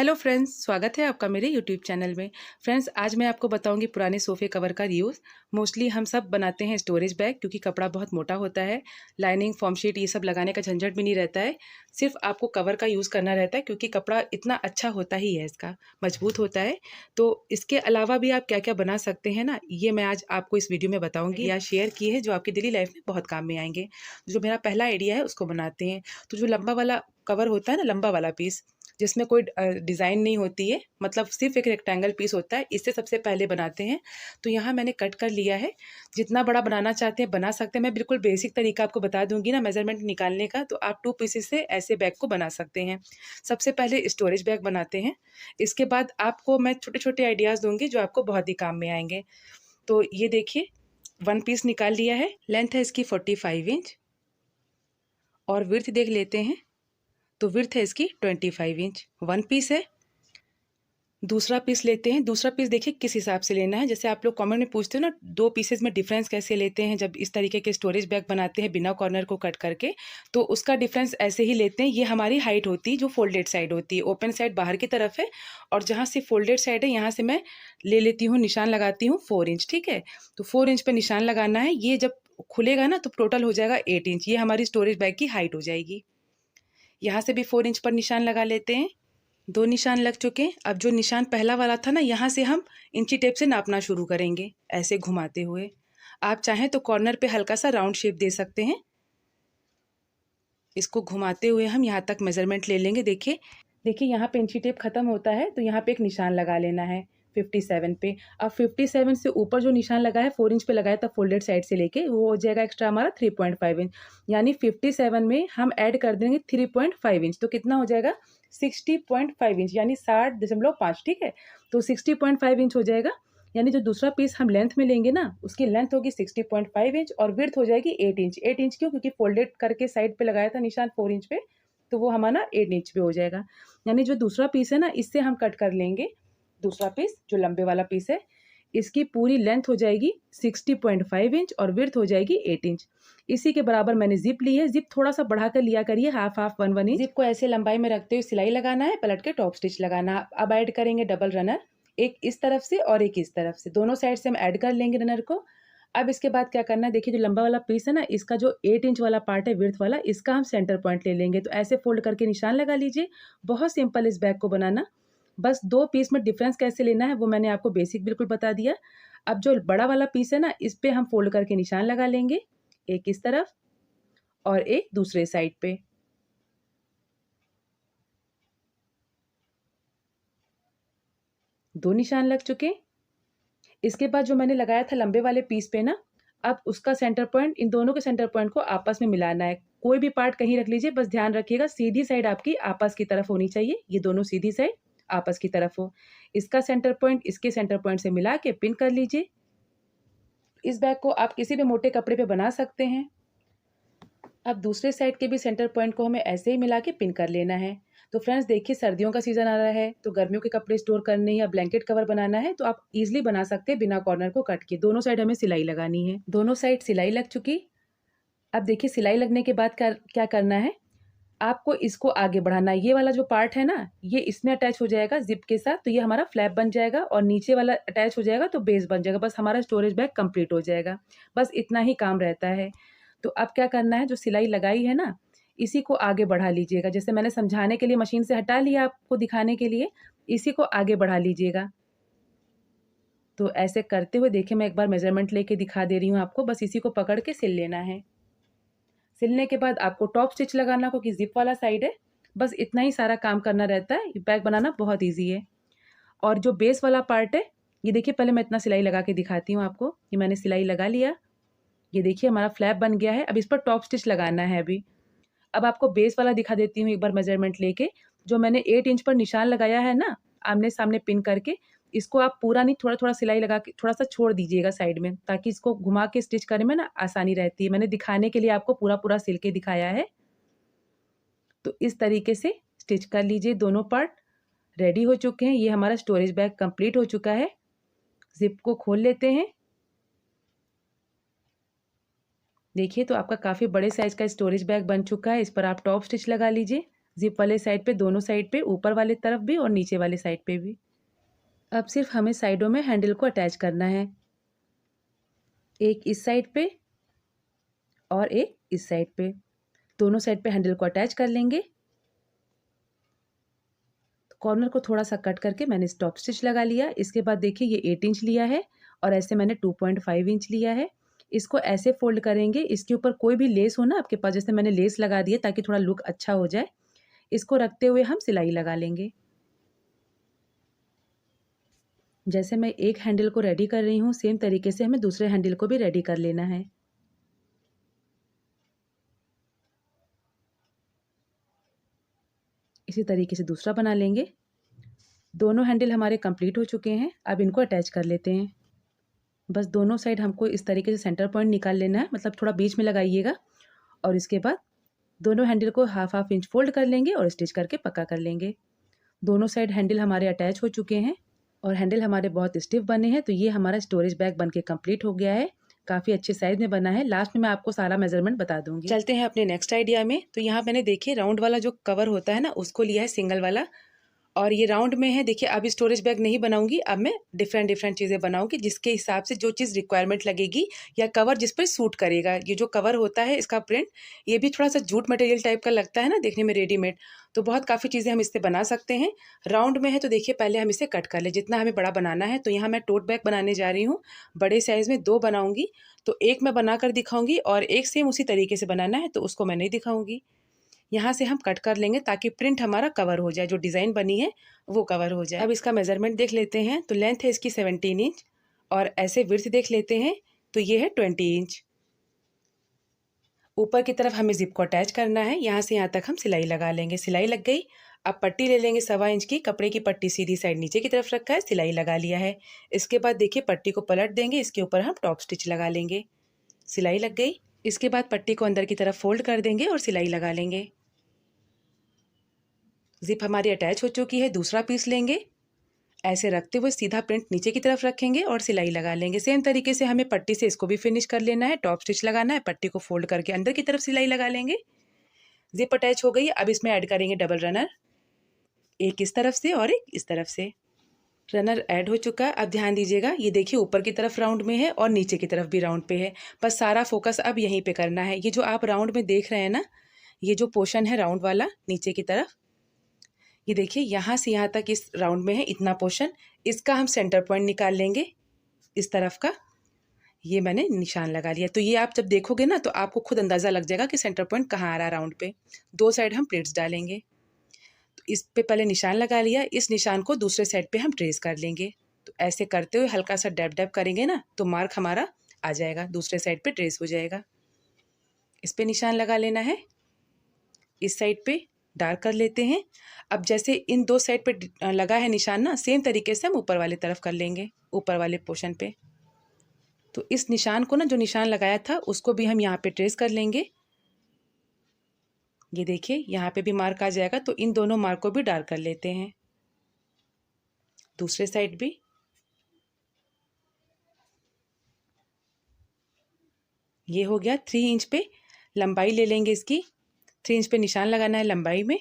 Hello friends, स्वागत है आपका मेरे यूट्यूब चैनल में। फ्रेंड्स, आज मैं आपको बताऊंगी पुराने सोफ़े कवर का यूज़। मोस्टली हम सब बनाते हैं स्टोरेज बैग, क्योंकि कपड़ा बहुत मोटा होता है। लाइनिंग, फॉर्म शीट ये सब लगाने का झंझट भी नहीं रहता है। सिर्फ आपको कवर का यूज़ करना रहता है, क्योंकि कपड़ा इतना अच्छा होता ही है, इसका मजबूत होता है। तो इसके अलावा भी आप क्या क्या बना सकते हैं ना, ये मैं आज आपको इस वीडियो में बताऊँगी या शेयर किए हैं जो आपकी डेली लाइफ में बहुत काम में आएंगे। जो मेरा पहला आइडिया है उसको बनाते हैं। तो जो लंबा वाला कवर होता है ना, लंबा वाला पीस जिसमें कोई डिज़ाइन नहीं होती है, मतलब सिर्फ एक रेक्टेंगल पीस होता है, इससे सबसे पहले बनाते हैं। तो यहाँ मैंने कट कर लिया है। जितना बड़ा बनाना चाहते हैं बना सकते हैं। मैं बिल्कुल बेसिक तरीका आपको बता दूंगी ना मेजरमेंट निकालने का, तो आप 2 पीसेस से ऐसे बैग को बना सकते हैं। सबसे पहले स्टोरेज बैग बनाते हैं। इसके बाद आपको मैं छोटे छोटे आइडियाज़ दूंगी जो आपको बहुत ही काम में आएंगे। तो ये देखिए, 1 पीस निकाल लिया है। लेंथ है इसकी 45 इंच और विड्थ देख लेते हैं, तो विड्थ है इसकी 25 इंच। 1 पीस है। दूसरा पीस लेते हैं। दूसरा पीस देखिए किस हिसाब से लेना है। जैसे आप लोग कमेंट में पूछते हो ना, 2 पीसेस में डिफरेंस कैसे लेते हैं जब इस तरीके के स्टोरेज बैग बनाते हैं बिना कॉर्नर को कट करके, तो उसका डिफरेंस ऐसे ही लेते हैं। ये हमारी हाइट होती है जो फोल्डेड साइड होती है। ओपन साइड बाहर की तरफ है और जहाँ से फोल्डेड साइड है यहाँ से मैं ले लेती हूँ, निशान लगाती हूँ 4 इंच। ठीक है, तो 4 इंच पर निशान लगाना है। ये जब खुलेगा ना तो टोटल हो जाएगा 8 इंच। ये हमारी स्टोरेज बैग की हाइट हो जाएगी। यहाँ से भी 4 इंच पर निशान लगा लेते हैं। 2 निशान लग चुके हैं। अब जो निशान पहला वाला था ना, यहाँ से हम इंची टेप से नापना शुरू करेंगे, ऐसे घुमाते हुए। आप चाहें तो कॉर्नर पे हल्का सा राउंड शेप दे सकते हैं। इसको घुमाते हुए हम यहाँ तक मेजरमेंट ले लेंगे। देखिए देखिए, यहाँ पे इंची टेप खत्म होता है तो यहाँ पे एक निशान लगा लेना है 57 पे। अब 57 से ऊपर जो निशान लगा है 4 इंच पे लगाया था फोल्डेड साइड से लेके, वो हो जाएगा एक्स्ट्रा हमारा 3.5 इंच। यानी 57 में हम ऐड कर देंगे 3.5 इंच, तो कितना हो जाएगा 60.5 इंच, यानी 60.5। ठीक है, तो 60.5 इंच हो जाएगा। यानी जो दूसरा पीस हम लेंथ में लेंगे ना, उसकी लेंथ होगी 60.5 इंच और विड्थ हो जाएगी 8 इंच। 8 इंच क्यों? क्योंकि फोल्डेड करके साइड पे लगाया था निशान 4 इंच पे, तो वो हमारा 8 इंच पे हो जाएगा। यानी जो दूसरा पीस है ना, इससे हम कट कर लेंगे। दूसरा पीस जो लंबे वाला पीस है, इसकी पूरी लेंथ हो जाएगी 60.5 इंच और विड्थ हो जाएगी 8 इंच। इसी के बराबर मैंने जिप ली है। जिप थोड़ा सा बढ़ा कर लिया करिए, हाफ हाफ 1 इंच। जिप को ऐसे लंबाई में रखते हुए सिलाई लगाना है, पलट के टॉप स्टिच लगाना। अब ऐड करेंगे डबल रनर, एक इस तरफ से और एक इस तरफ से, दोनों साइड से हम ऐड कर लेंगे रनर को। अब इसके बाद क्या करना है, देखिए जो लंबा वाला पीस है ना, इसका जो 8 इंच वाला पार्ट है विड्थ वाला, इसका हम सेंटर पॉइंट ले लेंगे। तो ऐसे फोल्ड करके निशान लगा लीजिए। बहुत सिंपल इस बैग को बनाना। बस 2 पीस में डिफरेंस कैसे लेना है वो मैंने आपको बेसिक बिल्कुल बता दिया। अब जो बड़ा वाला पीस है ना, इस पे हम फोल्ड करके निशान लगा लेंगे, एक इस तरफ और एक दूसरे साइड पे। दो निशान लग चुके। इसके बाद जो मैंने लगाया था लंबे वाले पीस पे ना, अब उसका सेंटर पॉइंट, इन दोनों के सेंटर पॉइंट को आपस में मिलाना है। कोई भी पार्ट कहीं रख लीजिए, बस ध्यान रखिएगा सीधी साइड आपकी आपस की तरफ होनी चाहिए। ये दोनों सीधी साइड आपस की तरफ हो। इसका सेंटर पॉइंट इसके सेंटर पॉइंट से मिला के पिन कर लीजिए। इस बैग को आप किसी भी मोटे कपड़े पे बना सकते हैं। अब दूसरे साइड के भी सेंटर पॉइंट को हमें ऐसे ही मिला के पिन कर लेना है। तो फ्रेंड्स देखिए, सर्दियों का सीजन आ रहा है, तो गर्मियों के कपड़े स्टोर करने या ब्लैंकेट कवर बनाना है, तो आप इजीली बना सकते हैं बिना कॉर्नर को कट के। दोनों साइड हमें सिलाई लगानी है। दोनों साइड सिलाई लग चुकी। अब देखिए, सिलाई लगने के बाद क्या करना है, आपको इसको आगे बढ़ाना है। ये वाला जो पार्ट है ना, ये इसमें अटैच हो जाएगा जिप के साथ, तो ये हमारा फ्लैप बन जाएगा और नीचे वाला अटैच हो जाएगा तो बेस बन जाएगा। बस हमारा स्टोरेज बैग कंप्लीट हो जाएगा। बस इतना ही काम रहता है। तो अब क्या करना है, जो सिलाई लगाई है ना, इसी को आगे बढ़ा लीजिएगा। जैसे मैंने समझाने के लिए मशीन से हटा लिया आपको दिखाने के लिए, इसी को आगे बढ़ा लीजिएगा। तो ऐसे करते हुए देखिए, मैं एक बार मेजरमेंट लेके दिखा दे रही हूँ आपको। बस इसी को पकड़ के सिल लेना है। सिलने के बाद आपको टॉप स्टिच लगाना, क्योंकि जिप वाला साइड है। बस इतना ही सारा काम करना रहता है। बैग बनाना बहुत ईजी है। और जो बेस वाला पार्ट है, ये देखिए, पहले मैं इतना सिलाई लगा के दिखाती हूँ आपको। ये मैंने सिलाई लगा लिया। ये देखिए हमारा फ्लैप बन गया है। अब इस पर टॉप स्टिच लगाना है अभी। अब आपको बेस वाला दिखा देती हूँ एक बार मेजरमेंट लेके। जो मैंने 8 इंच पर निशान लगाया है ना, आमने सामने पिन करके, इसको आप पूरा नहीं, थोड़ा थोड़ा सिलाई लगा के थोड़ा सा छोड़ दीजिएगा साइड में, ताकि इसको घुमा के स्टिच करने में ना आसानी रहती है। मैंने दिखाने के लिए आपको पूरा पूरा सिल के दिखाया है। तो इस तरीके से स्टिच कर लीजिए। दोनों पार्ट रेडी हो चुके हैं। ये हमारा स्टोरेज बैग कंप्लीट हो चुका है। जिप को खोल लेते हैं। देखिए, तो आपका काफ़ी बड़े साइज का स्टोरेज बैग बन चुका है। इस पर आप टॉप स्टिच लगा लीजिए। जिप वाले साइड पे, दोनों साइड पे, ऊपर वाले तरफ भी और नीचे वाले साइड पे भी। अब सिर्फ हमें साइडों में हैंडल को अटैच करना है, एक इस साइड पे और एक इस साइड पे। दोनों साइड पे हैंडल को अटैच कर लेंगे। कॉर्नर को थोड़ा सा कट करके मैंने स्टॉप स्टिच लगा लिया। इसके बाद देखिए ये 8 इंच लिया है और ऐसे मैंने 2.5 इंच लिया है। इसको ऐसे फोल्ड करेंगे, इसके ऊपर कोई भी लेस हो ना आपके पास, जैसे मैंने लेस लगा दिया ताकि थोड़ा लुक अच्छा हो जाए। इसको रखते हुए हम सिलाई लगा लेंगे। जैसे मैं एक हैंडल को रेडी कर रही हूँ, सेम तरीके से हमें दूसरे हैंडल को भी रेडी कर लेना है। इसी तरीके से दूसरा बना लेंगे। दोनों हैंडल हमारे कंप्लीट हो चुके हैं। अब इनको अटैच कर लेते हैं। बस दोनों साइड हमको इस तरीके से सेंटर पॉइंट निकाल लेना है, मतलब थोड़ा बीच में लगाइएगा। और इसके बाद दोनों हैंडल को हाफ हाफ इंच फोल्ड कर लेंगे और स्टिच करके पक्का कर लेंगे। दोनों साइड हैंडल हमारे अटैच हो चुके हैं और हैंडल हमारे बहुत स्टिफ बने हैं। तो ये हमारा स्टोरेज बैग बनके कंप्लीट हो गया है। काफ़ी अच्छे साइज में बना है। लास्ट में मैं आपको सारा मेजरमेंट बता दूंगी। चलते हैं अपने नेक्स्ट आइडिया में। तो यहाँ मैंने देखिए राउंड वाला जो कवर होता है ना, उसको लिया है सिंगल वाला, और ये राउंड में है। देखिए अब स्टोरेज बैग नहीं बनाऊंगी, अब मैं डिफरेंट चीज़ें बनाऊंगी जिसके हिसाब से जो चीज़ रिक्वायरमेंट लगेगी या कवर जिस पर सूट करेगा। ये जो कवर होता है इसका प्रिंट, ये भी थोड़ा सा जूट मटेरियल टाइप का लगता है ना देखने में, रेडीमेड। तो बहुत काफ़ी चीज़ें हम इससे बना सकते हैं। राउंड में है तो देखिए पहले हम इसे कट कर ले, जितना हमें बड़ा बनाना है। तो यहाँ मैं टोट बैग बनाने जा रही हूँ, बड़े साइज़ में 2 बनाऊंगी। तो एक मैं बना कर दिखाऊंगी और एक सेम उसी तरीके से बनाना है, तो उसको मैं नहीं दिखाऊंगी। यहाँ से हम कट कर लेंगे ताकि प्रिंट हमारा कवर हो जाए, जो डिज़ाइन बनी है वो कवर हो जाए। अब इसका मेजरमेंट देख लेते हैं। तो लेंथ है इसकी 17 इंच और ऐसे विड्थ देख लेते हैं तो ये है 20 इंच। ऊपर की तरफ हमें जिप को अटैच करना है। यहाँ से यहाँ तक हम सिलाई लगा लेंगे। सिलाई लग गई। अब पट्टी ले लेंगे 1.25 इंच की। कपड़े की पट्टी सीधी साइड नीचे की तरफ रखा है, सिलाई लगा लिया है। इसके बाद देखिए पट्टी को पलट देंगे, इसके ऊपर हम टॉप स्टिच लगा लेंगे। सिलाई लग गई। इसके बाद पट्टी को अंदर की तरफ फोल्ड कर देंगे और सिलाई लगा लेंगे। जिप हमारी अटैच हो चुकी है। दूसरा पीस लेंगे, ऐसे रखते हुए सीधा प्रिंट नीचे की तरफ रखेंगे और सिलाई लगा लेंगे। सेम तरीके से हमें पट्टी से इसको भी फिनिश कर लेना है। टॉप स्टिच लगाना है, पट्टी को फोल्ड करके अंदर की तरफ सिलाई लगा लेंगे। जिप अटैच हो गई। अब इसमें ऐड करेंगे डबल रनर, एक इस तरफ से और एक इस तरफ से। रनर ऐड हो चुका है। अब ध्यान दीजिएगा, ये देखिए ऊपर की तरफ राउंड में है और नीचे की तरफ भी राउंड पे है। बस सारा फोकस अब यहीं पे करना है। ये जो आप राउंड में देख रहे हैं ना, ये जो पोर्शन है राउंड वाला नीचे की तरफ, ये देखिए यहाँ से यहाँ तक इस राउंड में है इतना पोर्शन। इसका हम सेंटर पॉइंट निकाल लेंगे इस तरफ का। ये मैंने निशान लगा लिया। तो ये आप जब देखोगे ना तो आपको खुद अंदाज़ा लग जाएगा कि सेंटर पॉइंट कहाँ आ रहा है राउंड पे। 2 साइड हम प्लेट्स डालेंगे। तो इस पे पहले निशान लगा लिया, इस निशान को दूसरे साइड पे हम ट्रेस कर लेंगे। तो ऐसे करते हुए हल्का सा डैब डैब करेंगे ना तो मार्क हमारा आ जाएगा, दूसरे साइड पे ट्रेस हो जाएगा। इस पे निशान लगा लेना है, इस साइड पे डार्क कर लेते हैं। अब जैसे इन 2 साइड पे लगा है निशान ना, सेम तरीके से हम ऊपर वाली तरफ कर लेंगे, ऊपर वाले पोर्शन पे। तो इस निशान को ना, जो निशान लगाया था उसको भी हम यहाँ पे ट्रेस कर लेंगे। ये देखिए यहाँ पे भी मार्क आ जाएगा। तो इन दोनों मार्क को भी डार्क कर लेते हैं, दूसरे साइड भी। ये हो गया। 3 इंच पे लंबाई ले लेंगे इसकी। 3 इंच पे निशान लगाना है लंबाई में।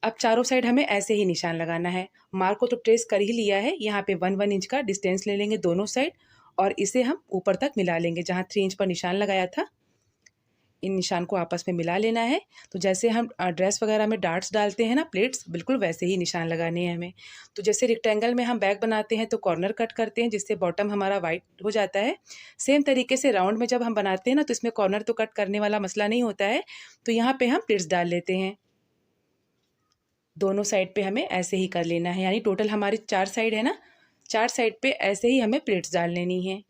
अब चारों साइड हमें ऐसे ही निशान लगाना है। मार्क को तो ट्रेस कर ही लिया है। यहाँ पे 1 इंच का डिस्टेंस ले लेंगे दोनों साइड और इसे हम ऊपर तक मिला लेंगे। जहाँ 3 इंच पर निशान लगाया था, इन निशान को आपस में मिला लेना है। तो जैसे हम ड्रेस वगैरह में डार्ट्स डालते हैं ना, प्लेट्स, बिल्कुल वैसे ही निशान लगाने हैं हमें। तो जैसे रेक्टेंगल में हम बैग बनाते हैं तो कॉर्नर कट करते हैं जिससे बॉटम हमारा वाइट हो जाता है। सेम तरीके से राउंड में जब हम बनाते हैं ना तो इसमें कॉर्नर तो कट करने वाला मसला नहीं होता है। तो यहाँ पे हम प्लेट्स डाल लेते हैं। दोनों साइड पे हमें ऐसे ही कर लेना है। यानी टोटल हमारी 4 साइड है ना, 4 साइड पे ऐसे ही हमें प्लेट्स डाल लेनी है।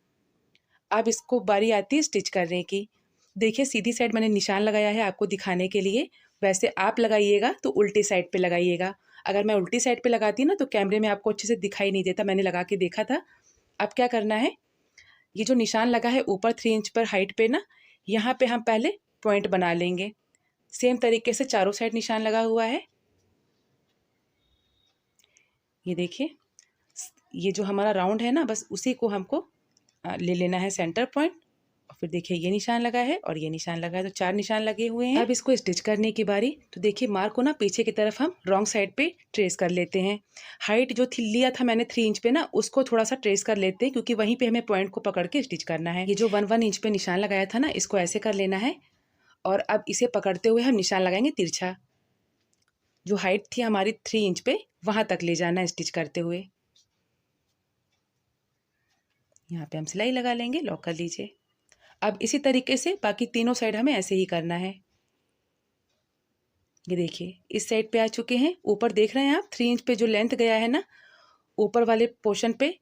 अब इसको बारी आती है स्टिच करने की। देखिए सीधी साइड मैंने निशान लगाया है आपको दिखाने के लिए। वैसे आप लगाइएगा तो उल्टी साइड पे लगाइएगा। अगर मैं उल्टी साइड पे लगाती ना तो कैमरे में आपको अच्छे से दिखाई नहीं देता, मैंने लगा के देखा था। अब क्या करना है, ये जो निशान लगा है ऊपर 3 इंच पर हाइट पे ना, यहाँ पे हम पहले पॉइंट बना लेंगे। सेम तरीके से चारों साइड निशान लगा हुआ है। ये देखिए, ये जो हमारा राउंड है ना, बस उसी को हमको ले लेना है सेंटर पॉइंट और फिर देखिए ये निशान लगा है और ये निशान लगा है, तो 4 निशान लगे हुए हैं। अब इसको स्टिच करने की बारी। तो देखिए मार्क को ना पीछे की तरफ हम रॉन्ग साइड पे ट्रेस कर लेते हैं। हाइट जो थी लिया था मैंने 3 इंच पे ना, उसको थोड़ा सा ट्रेस कर लेते हैं, क्योंकि वहीं पे हमें पॉइंट को पकड़ के स्टिच करना है। ये जो 1 इंच पे निशान लगाया था ना, इसको ऐसे कर लेना है और अब इसे पकड़ते हुए हम निशान लगाएंगे तिरछा। जो हाइट थी हमारी 3 इंच पे, वहां तक ले जाना है स्टिच करते हुए। यहाँ पे हम सिलाई लगा लेंगे, लॉक कर लीजिए। अब इसी तरीके से बाकी तीनों साइड हमें ऐसे ही करना है। ये देखिए इस साइड पे आ चुके हैं। ऊपर देख रहे हैं आप 3 इंच पे जो लेंथ गया है ना, ऊपर वाले पोर्शन पे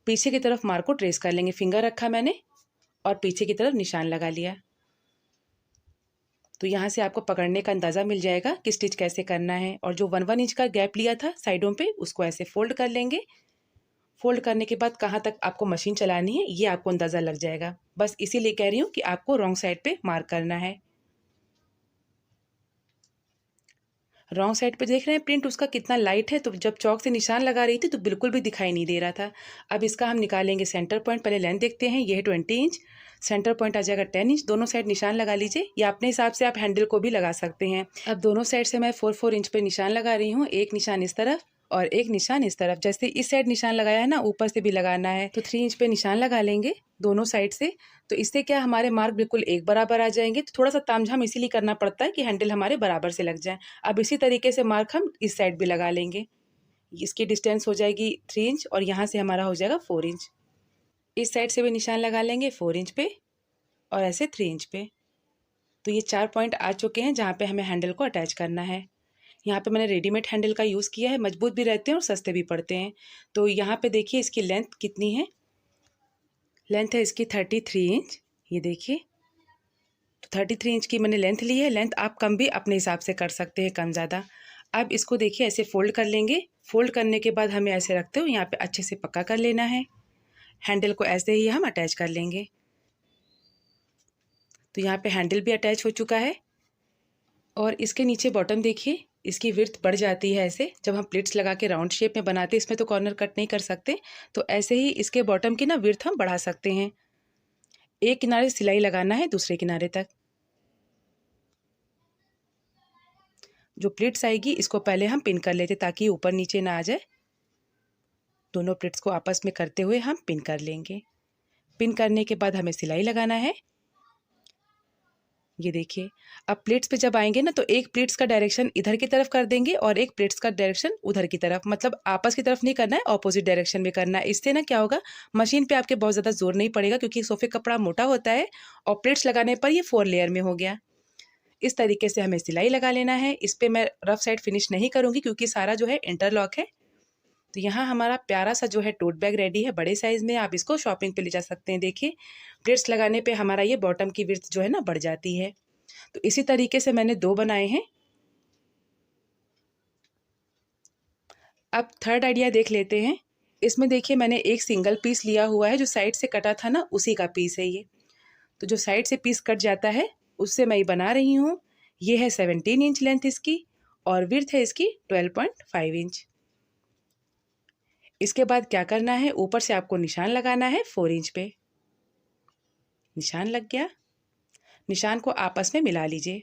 पीछे की तरफ मार्क को ट्रेस कर लेंगे। फिंगर रखा मैंने और पीछे की तरफ निशान लगा लिया। तो यहाँ से आपको पकड़ने का अंदाज़ा मिल जाएगा कि स्टिच कैसे करना है। और जो 1 इंच का गैप लिया था साइडों पे, उसको ऐसे फोल्ड कर लेंगे। फोल्ड करने के बाद कहाँ तक आपको मशीन चलानी है ये आपको अंदाज़ा लग जाएगा। बस इसीलिए कह रही हूँ कि आपको रॉन्ग साइड पे मार्क करना है। रॉन्ग साइड पे देख रहे हैं प्रिंट उसका कितना लाइट है, तो जब चौक से निशान लगा रही थी तो बिल्कुल भी दिखाई नहीं दे रहा था। अब इसका हम निकालेंगे सेंटर पॉइंट। पहले लेंथ देखते हैं, ये है 20 इंच। सेंटर पॉइंट आ जाएगा 10 इंच। दोनों साइड निशान लगा लीजिए, या अपने हिसाब से आप हैंडल को भी लगा सकते हैं। अब दोनों साइड से मैं 4-4 इंच पे निशान लगा रही हूँ। एक निशान इस तरफ और एक निशान इस तरफ। जैसे इस साइड निशान लगाया है ना, ऊपर से भी लगाना है। तो 3 इंच पे निशान लगा लेंगे दोनों साइड से। तो इससे क्या हमारे मार्क बिल्कुल एक बराबर आ जाएंगे। तो थोड़ा सा तामझाम इसीलिए करना पड़ता है कि हैंडल हमारे बराबर से लग जाए। अब इसी तरीके से मार्क हम इस साइड भी लगा लेंगे। इसकी डिस्टेंस हो जाएगी 3 इंच और यहाँ से हमारा हो जाएगा 4 इंच। इस साइड से भी निशान लगा लेंगे 4 इंच पे और ऐसे 3 इंच पे। तो ये 4 पॉइंट आ चुके हैं जहाँ पे हमें हैंडल को अटैच करना है। यहाँ पे मैंने रेडीमेड हैंडल का यूज़ किया है, मजबूत भी रहते हैं और सस्ते भी पड़ते हैं। तो यहाँ पे देखिए इसकी लेंथ कितनी है। लेंथ है इसकी 33 इंच। ये देखिए, तो 33 इंच की मैंने लेंथ ली है। लेंथ आप कम भी अपने हिसाब से कर सकते हैं, कम ज़्यादा। अब इसको देखिए ऐसे फोल्ड कर लेंगे। फोल्ड करने के बाद हमें ऐसे रखते हुए यहाँ पे अच्छे से पक्का कर लेना है। हैंडल को ऐसे ही हम अटैच कर लेंगे। तो यहाँ पे हैंडल भी अटैच हो चुका है। और इसके नीचे बॉटम देखिए, इसकी विड्थ बढ़ जाती है ऐसे। जब हम प्लेट्स लगा के राउंड शेप में बनाते हैं, इसमें तो कॉर्नर कट नहीं कर सकते, तो ऐसे ही इसके बॉटम की ना विड्थ हम बढ़ा सकते हैं। एक किनारे सिलाई लगाना है दूसरे किनारे तक। जो प्लेट्स आएगी इसको पहले हम पिन कर लेते ताकि ऊपर नीचे ना आ जाए। दोनों प्लेट्स को आपस में करते हुए हम पिन कर लेंगे। पिन करने के बाद हमें सिलाई लगाना है। ये देखिए, अब प्लेट्स पे जब आएंगे ना, तो एक प्लेट्स का डायरेक्शन इधर की तरफ कर देंगे और एक प्लेट्स का डायरेक्शन उधर की तरफ। मतलब आपस की तरफ नहीं करना है, ऑपोजिट डायरेक्शन में करना है। इससे ना क्या होगा, मशीन पे आपके बहुत ज़्यादा जोर नहीं पड़ेगा, क्योंकि सोफे कपड़ा मोटा होता है और प्लेट्स लगाने पर ये 4 लेयर में हो गया। इस तरीके से हमें सिलाई लगा लेना है। इस पर मैं रफ साइड फिनिश नहीं करूँगी क्योंकि सारा जो है इंटरलॉक है। तो यहाँ हमारा प्यारा सा जो है टोट बैग रेडी है, बड़े साइज़ में। आप इसको शॉपिंग पे ले जा सकते हैं। देखिए प्लेट्स लगाने पे हमारा ये बॉटम की विड्थ जो है ना बढ़ जाती है। तो इसी तरीके से मैंने 2 बनाए हैं। अब थर्ड आइडिया देख लेते हैं। इसमें देखिए मैंने एक सिंगल पीस लिया हुआ है, जो साइड से कटा था ना उसी का पीस है ये। तो जो साइड से पीस कट जाता है उससे मैं ये बना रही हूँ। ये है 17 इंच लेंथ इसकी और विड्थ है इसकी 12.5 इंच। इसके बाद क्या करना है, ऊपर से आपको निशान लगाना है 4 इंच पे। निशान लग गया। निशान को आपस में मिला लीजिए।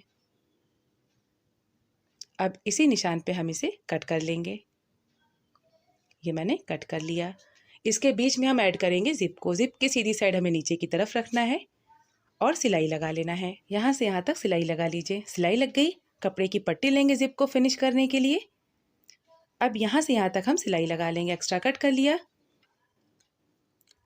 अब इसी निशान पे हम इसे कट कर लेंगे। ये मैंने कट कर लिया। इसके बीच में हम ऐड करेंगे जिप को। जिप की सीधी साइड हमें नीचे की तरफ रखना है और सिलाई लगा लेना है। यहाँ से यहाँ तक सिलाई लगा लीजिए। सिलाई लग गई। कपड़े की पट्टी लेंगे जिप को फिनिश करने के लिए। अब यहाँ से यहाँ तक हम सिलाई लगा लेंगे। एक्स्ट्रा कट कर लिया।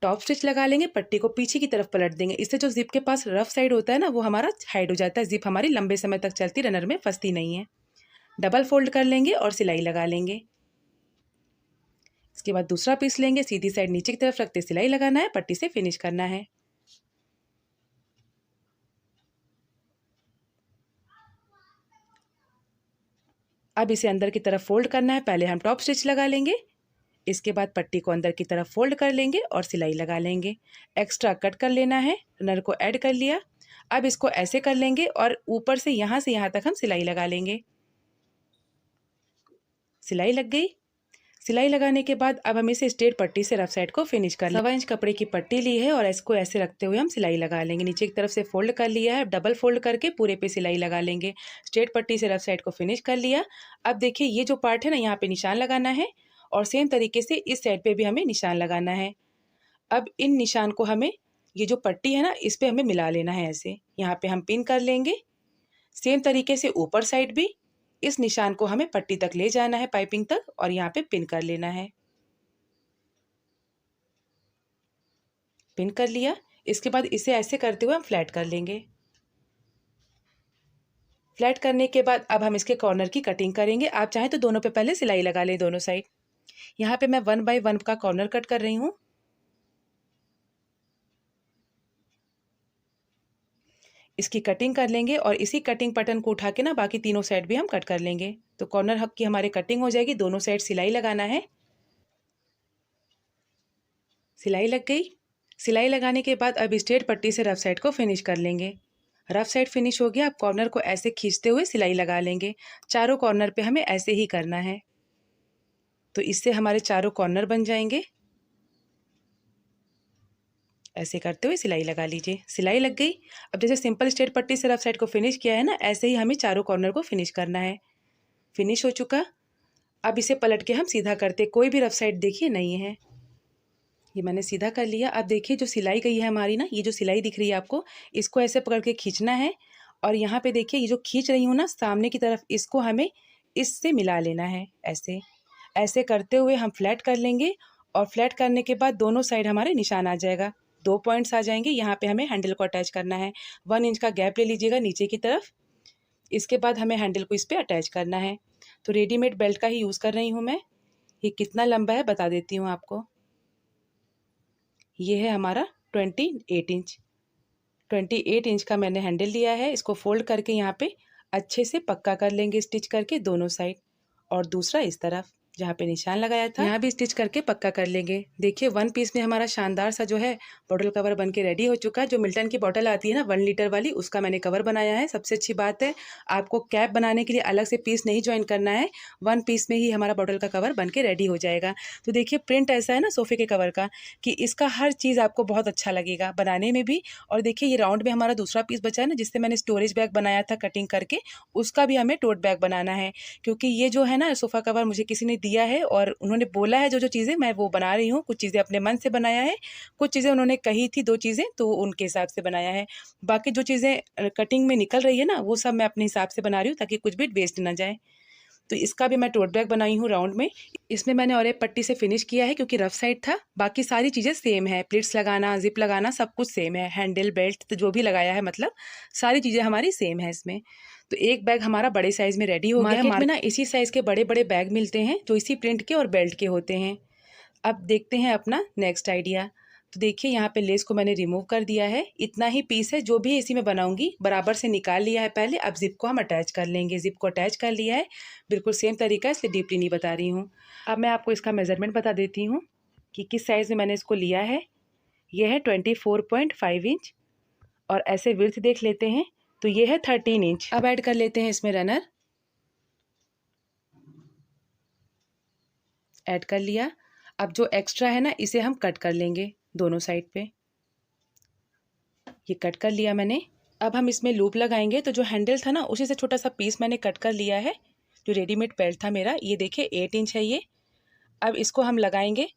टॉप स्टिच लगा लेंगे। पट्टी को पीछे की तरफ पलट देंगे। इससे जो जिप के पास रफ साइड होता है ना, वो हमारा हाइड हो जाता है। जिप हमारी लंबे समय तक चलती, रनर में फंसती नहीं है। डबल फोल्ड कर लेंगे और सिलाई लगा लेंगे। इसके बाद दूसरा पीस लेंगे, सीधी साइड नीचे की तरफ रखते सिलाई लगाना है, पट्टी से फिनिश करना है। अब इसे अंदर की तरफ फोल्ड करना है। पहले हम टॉप स्टिच लगा लेंगे, इसके बाद पट्टी को अंदर की तरफ फोल्ड कर लेंगे और सिलाई लगा लेंगे। एक्स्ट्रा कट कर लेना है, रनर को ऐड कर लिया। अब इसको ऐसे कर लेंगे और ऊपर से यहाँ तक हम सिलाई लगा लेंगे। सिलाई लग गई। सिलाई लगाने के बाद अब हम इसे स्ट्रेट पट्टी से रफ साइड को फिनिश कर 1.25 इंच कपड़े की पट्टी ली है और इसको ऐसे रखते हुए हम सिलाई लगा लेंगे। नीचे की तरफ से फोल्ड कर लिया है, डबल फोल्ड करके पूरे पे सिलाई लगा लेंगे। स्ट्रेट पट्टी से रफ साइड को फिनिश कर लिया। अब देखिए ये जो पार्ट है ना, यहाँ पे निशान लगाना है और सेम तरीके से इस साइड पे भी हमें निशान लगाना है। अब इन निशान को हमें, ये जो पट्टी है ना, इस पे हमें मिला लेना है ऐसे। यहाँ पे हम पिन कर लेंगे। सेम तरीके से ऊपर साइड भी इस निशान को हमें पट्टी तक ले जाना है, पाइपिंग तक, और यहाँ पे पिन कर लेना है। पिन कर लिया। इसके बाद इसे ऐसे करते हुए हम फ्लैट कर लेंगे। फ्लैट करने के बाद अब हम इसके कॉर्नर की कटिंग करेंगे। आप चाहें तो दोनों पे पहले सिलाई लगा लें, दोनों साइड। यहाँ पे मैं 1 बाय 1 का कॉर्नर कट कर रही हूँ। इसकी कटिंग कर लेंगे और इसी कटिंग पैटर्न को उठा के ना बाकी तीनों साइड भी हम कट कर लेंगे। तो कॉर्नर हक की हमारे कटिंग हो जाएगी। दोनों साइड सिलाई लगाना है। सिलाई लग गई। सिलाई लगाने के बाद अब स्ट्रेट पट्टी से रफ साइड को फिनिश कर लेंगे। रफ साइड फिनिश हो गया। अब कॉर्नर को ऐसे खींचते हुए सिलाई लगा लेंगे। चारों कॉर्नर पे हमें ऐसे ही करना है, तो इससे हमारे चारों कॉर्नर बन जाएंगे। ऐसे करते हुए सिलाई लगा लीजिए। सिलाई लग गई। अब जैसे सिंपल स्ट्रेट पट्टी से रफ साइड को फिनिश किया है ना, ऐसे ही हमें चारों कॉर्नर को फिनिश करना है। फिनिश हो चुका। अब इसे पलट के हम सीधा करते, कोई भी रफ साइड देखिए नहीं है। ये मैंने सीधा कर लिया। अब देखिए जो सिलाई गई है हमारी ना, ये जो सिलाई दिख रही है आपको, इसको ऐसे पकड़ के खींचना है और यहाँ पे देखिए ये जो खींच रही हूँ ना सामने की तरफ, इसको हमें इससे मिला लेना है। ऐसे ऐसे करते हुए हम फ्लैट कर लेंगे और फ्लैट करने के बाद दोनों साइड हमारे निशान आ जाएगा। 2 पॉइंट्स आ जाएंगे। यहाँ पे हमें हैंडल को अटैच करना है। 1 इंच का गैप ले लीजिएगा नीचे की तरफ। इसके बाद हमें हैंडल को इस पर अटैच करना है। तो रेडीमेड बेल्ट का ही यूज़ कर रही हूँ मैं। ये कितना लंबा है बता देती हूँ आपको। ये है हमारा 28 इंच। 28 इंच का मैंने हैंडल लिया है। इसको फोल्ड करके यहाँ पे अच्छे से पक्का कर लेंगे, स्टिच करके दोनों साइड, और दूसरा इस तरफ जहाँ पे निशान लगाया था यहाँ भी स्टिच करके पक्का कर लेंगे। देखिए 1 पीस में हमारा शानदार सा जो है बॉटल कवर बन के रेडी हो चुका है। जो मिल्टन की बॉटल आती है ना 1 लीटर वाली, उसका मैंने कवर बनाया है। सबसे अच्छी बात है, आपको कैप बनाने के लिए अलग से पीस नहीं ज्वाइन करना है। 1 पीस में ही हमारा बॉटल का कवर बन के रेडी हो जाएगा। तो देखिए प्रिंट ऐसा है ना सोफे के कवर का, कि इसका हर चीज़ आपको बहुत अच्छा लगेगा बनाने में भी। और देखिए ये राउंड में हमारा दूसरा पीस बचा है ना, जिससे मैंने स्टोरेज बैग बनाया था कटिंग करके, उसका भी हमें टोट बैग बनाना है। क्योंकि ये जो है ना सोफ़ा कवर मुझे किसी ने दिया है और उन्होंने बोला है जो चीज़ें मैं वो बना रही हूँ। कुछ चीज़ें अपने मन से बनाया है, कुछ चीज़ें उन्होंने कही थी 2 चीज़ें, तो उनके हिसाब से बनाया है। बाकी जो चीज़ें कटिंग में निकल रही है ना, वो सब मैं अपने हिसाब से बना रही हूँ ताकि कुछ भी वेस्ट ना जाए। तो इसका भी मैं टोट बैग बनाई हूँ राउंड में। इसमें मैंने और एक पट्टी से फिनिश किया है क्योंकि रफ साइड था। बाकी सारी चीज़ें सेम है, प्लिट्स लगाना, जिप लगाना, सब कुछ सेम है। हैंडल, बेल्ट तो जो भी लगाया है, मतलब सारी चीज़ें हमारी सेम है इसमें। तो एक बैग हमारा बड़े साइज़ में रेडी हो गया। मार्केट में ना इसी साइज़ के बड़े बड़े बैग मिलते हैं जो इसी प्रिंट के और बेल्ट के होते हैं। अब देखते हैं अपना नेक्स्ट आइडिया। तो देखिए यहाँ पे लेस को मैंने रिमूव कर दिया है। इतना ही पीस है, जो भी इसी में बनाऊंगी बराबर से निकाल लिया है पहले। अब जिप को हम अटैच कर लेंगे। जिप को अटैच कर लिया है, बिल्कुल सेम तरीका है, इसलिए डीपली नहीं बता रही हूँ। अब मैं आपको इसका मेजरमेंट बता देती हूँ कि किस साइज़ में मैंने इसको लिया है। यह है 24.5 इंच और ऐसे विड्थ देख लेते हैं तो ये है 13 इंच। अब ऐड कर लेते हैं इसमें रनर। ऐड कर लिया। अब जो एक्स्ट्रा है ना, इसे हम कट कर लेंगे दोनों साइड पे। ये कट कर लिया मैंने। अब हम इसमें लूप लगाएंगे। तो जो हैंडल था ना, उसी से छोटा सा पीस मैंने कट कर लिया है। जो रेडीमेड बेल्ट था मेरा, ये देखिए 8 इंच है ये। अब इसको हम लगाएंगे।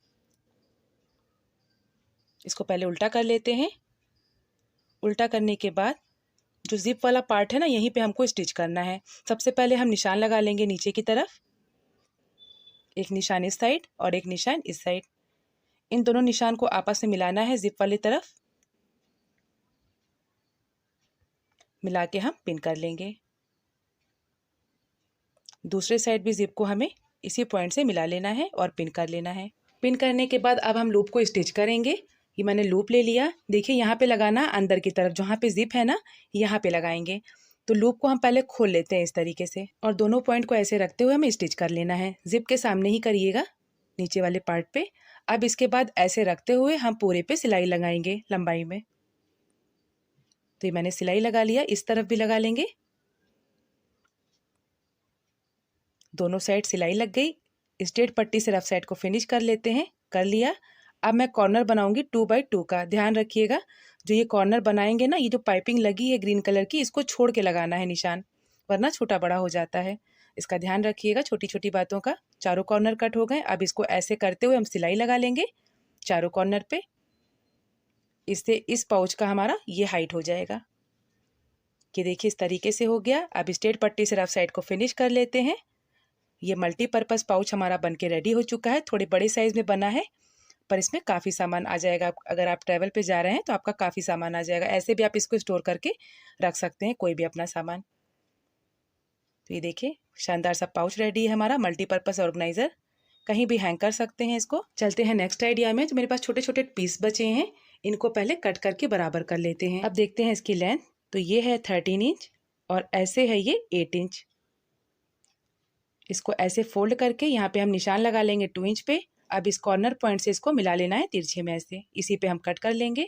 इसको पहले उल्टा कर लेते हैं। उल्टा करने के बाद जो जिप वाला पार्ट है ना, यहीं पे हमको स्टिच करना है। सबसे पहले हम निशान लगा लेंगे नीचे की तरफ। एक निशान इस साइड और एक निशान इस साइड। इन दोनों निशान को आपस में मिलाना है जिप वाली तरफ। मिला के हम पिन कर लेंगे। दूसरे साइड भी जिप को हमें इसी पॉइंट से मिला लेना है और पिन कर लेना है। पिन करने के बाद अब हम लूप को स्टिच करेंगे। ये मैंने लूप ले लिया। देखिए यहाँ पे लगाना अंदर की तरफ, जहाँ पे जिप है ना, यहाँ पे लगाएंगे। तो लूप को हम पहले खोल लेते हैं इस तरीके से और दोनों पॉइंट को ऐसे रखते हुए हमें स्टिच कर लेना है। जिप के सामने ही करिएगा, नीचे वाले पार्ट पे। अब इसके बाद ऐसे रखते हुए हम पूरे पे सिलाई लगाएंगे लंबाई में। तो ये मैंने सिलाई लगा लिया। इस तरफ भी लगा लेंगे। दोनों साइड सिलाई लग गई। स्ट्रेट पट्टी से रफ साइड को फिनिश कर लेते हैं। कर लिया। अब मैं कॉर्नर बनाऊंगी 2x2 का। ध्यान रखिएगा, जो ये कॉर्नर बनाएंगे ना, ये जो पाइपिंग लगी है ग्रीन कलर की, इसको छोड़ के लगाना है निशान, वरना छोटा बड़ा हो जाता है। इसका ध्यान रखिएगा छोटी छोटी बातों का। चारों कॉर्नर कट हो गए। अब इसको ऐसे करते हुए हम सिलाई लगा लेंगे चारों कॉर्नर पे। इससे इस पाउच का हमारा ये हाइट हो जाएगा। ये देखिए इस तरीके से हो गया। अब स्ट्रेट पट्टी से रफ साइड को फिनिश कर लेते हैं। ये मल्टीपर्पज़ पाउच हमारा बनके रेडी हो चुका है। थोड़े बड़े साइज़ में बना है, पर इसमें काफ़ी सामान आ जाएगा। अगर आप ट्रैवल पे जा रहे हैं तो आपका काफ़ी सामान आ जाएगा। ऐसे भी आप इसको स्टोर करके रख सकते हैं कोई भी अपना सामान। तो ये देखिए शानदार सा पाउच रेडी है हमारा मल्टीपर्पज़ ऑर्गेनाइज़र। कहीं भी हैंग कर सकते हैं इसको। चलते हैं नेक्स्ट आइडिया में। तो मेरे पास छोटे छोटे पीस बचे हैं, इनको पहले कट करके बराबर कर लेते हैं। अब देखते हैं इसकी लेंथ। तो ये है 13 इंच और ऐसे है ये 8 इंच। इसको ऐसे फोल्ड करके यहाँ पे हम निशान लगा लेंगे 2 इंच पे। अब इस कॉर्नर पॉइंट से इसको मिला लेना है तिरछे में ऐसे, इसी पे हम कट कर लेंगे।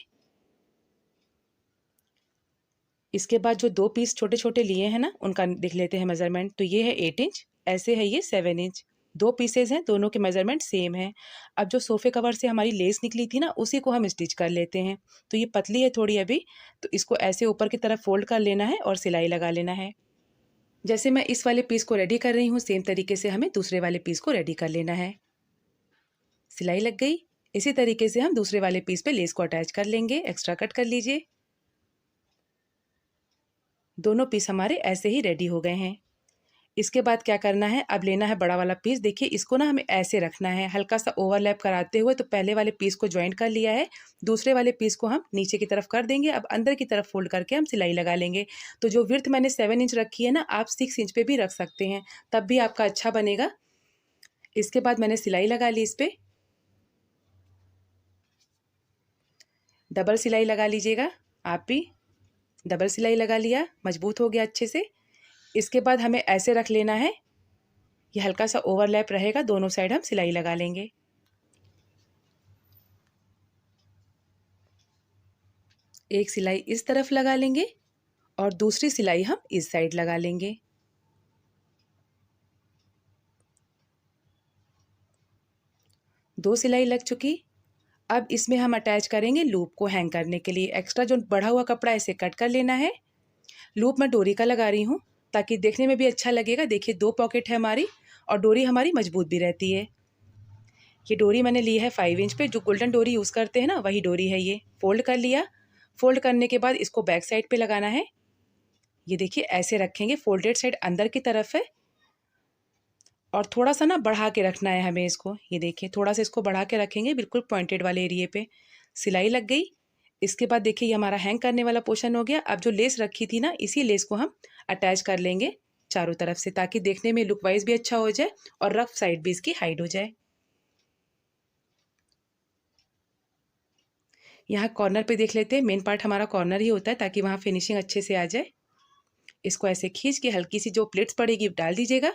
इसके बाद जो 2 पीस छोटे छोटे लिए हैं ना, उनका देख लेते हैं मेजरमेंट। तो ये है 8 इंच, ऐसे है ये 7 इंच। 2 पीसेज हैं, दोनों के मेजरमेंट सेम है। अब जो सोफे कवर से हमारी लेस निकली थी ना, उसी को हम स्टिच कर लेते हैं। तो ये पतली है थोड़ी अभी, तो इसको ऐसे ऊपर की तरफ फोल्ड कर लेना है और सिलाई लगा लेना है। जैसे मैं इस वाले पीस को रेडी कर रही हूँ, सेम तरीके से हमें दूसरे वाले पीस को रेडी कर लेना है। सिलाई लग गई। इसी तरीके से हम दूसरे वाले पीस पे लेस को अटैच कर लेंगे। एक्स्ट्रा कट कर लीजिए। दोनों पीस हमारे ऐसे ही रेडी हो गए हैं। इसके बाद क्या करना है, अब लेना है बड़ा वाला पीस। देखिए इसको ना हमें ऐसे रखना है, हल्का सा ओवरलैप कराते हुए। तो पहले वाले पीस को ज्वाइंट कर लिया है, दूसरे वाले पीस को हम नीचे की तरफ कर देंगे। अब अंदर की तरफ फोल्ड करके हम सिलाई लगा लेंगे। तो जो विड्थ मैंने 7 इंच रखी है ना, आप 6 इंच पे भी रख सकते हैं, तब भी आपका अच्छा बनेगा। इसके बाद मैंने सिलाई लगा ली इस पे। डबल सिलाई लगा लीजिएगा, आप भी डबल सिलाई लगा लिया, मजबूत हो गया अच्छे से। इसके बाद हमें ऐसे रख लेना है, ये हल्का सा ओवरलैप रहेगा, दोनों साइड हम सिलाई लगा लेंगे। एक सिलाई इस तरफ लगा लेंगे और दूसरी सिलाई हम इस साइड लगा लेंगे। दो सिलाई लग चुकी। अब इसमें हम अटैच करेंगे लूप को हैंग करने के लिए। एक्स्ट्रा जो बढ़ा हुआ कपड़ा इसे कट कर लेना है। लूप मैं डोरी का लगा रही हूँ ताकि देखने में भी अच्छा लगेगा। देखिए 2 पॉकेट है हमारी और डोरी हमारी मजबूत भी रहती है। ये डोरी मैंने ली है 5 इंच पे, जो गोल्डन डोरी यूज़ करते हैं ना, वही डोरी है ये। फोल्ड कर लिया। फोल्ड करने के बाद इसको बैक साइड पे लगाना है। ये देखिए ऐसे रखेंगे, फोल्डेड साइड अंदर की तरफ है और थोड़ा सा ना बढ़ा के रखना है हमें इसको। ये देखिए थोड़ा सा इसको बढ़ा के रखेंगे बिल्कुल पॉइंटेड वाले एरिए पे। सिलाई लग गई। इसके बाद देखिए ये हमारा हैंग करने वाला पोर्शन हो गया। अब जो लेस रखी थी ना, इसी लेस को हम अटैच कर लेंगे चारों तरफ से, ताकि देखने में लुक वाइज भी अच्छा हो जाए और रफ साइड भी इसकी हाइड हो जाए। यहाँ कॉर्नर पे देख लेते हैं, मेन पार्ट हमारा कॉर्नर ही होता है ताकि वहाँ फिनिशिंग अच्छे से आ जाए। इसको ऐसे खींच के हल्की सी जो प्लेट्स पड़ेगी डाल दीजिएगा।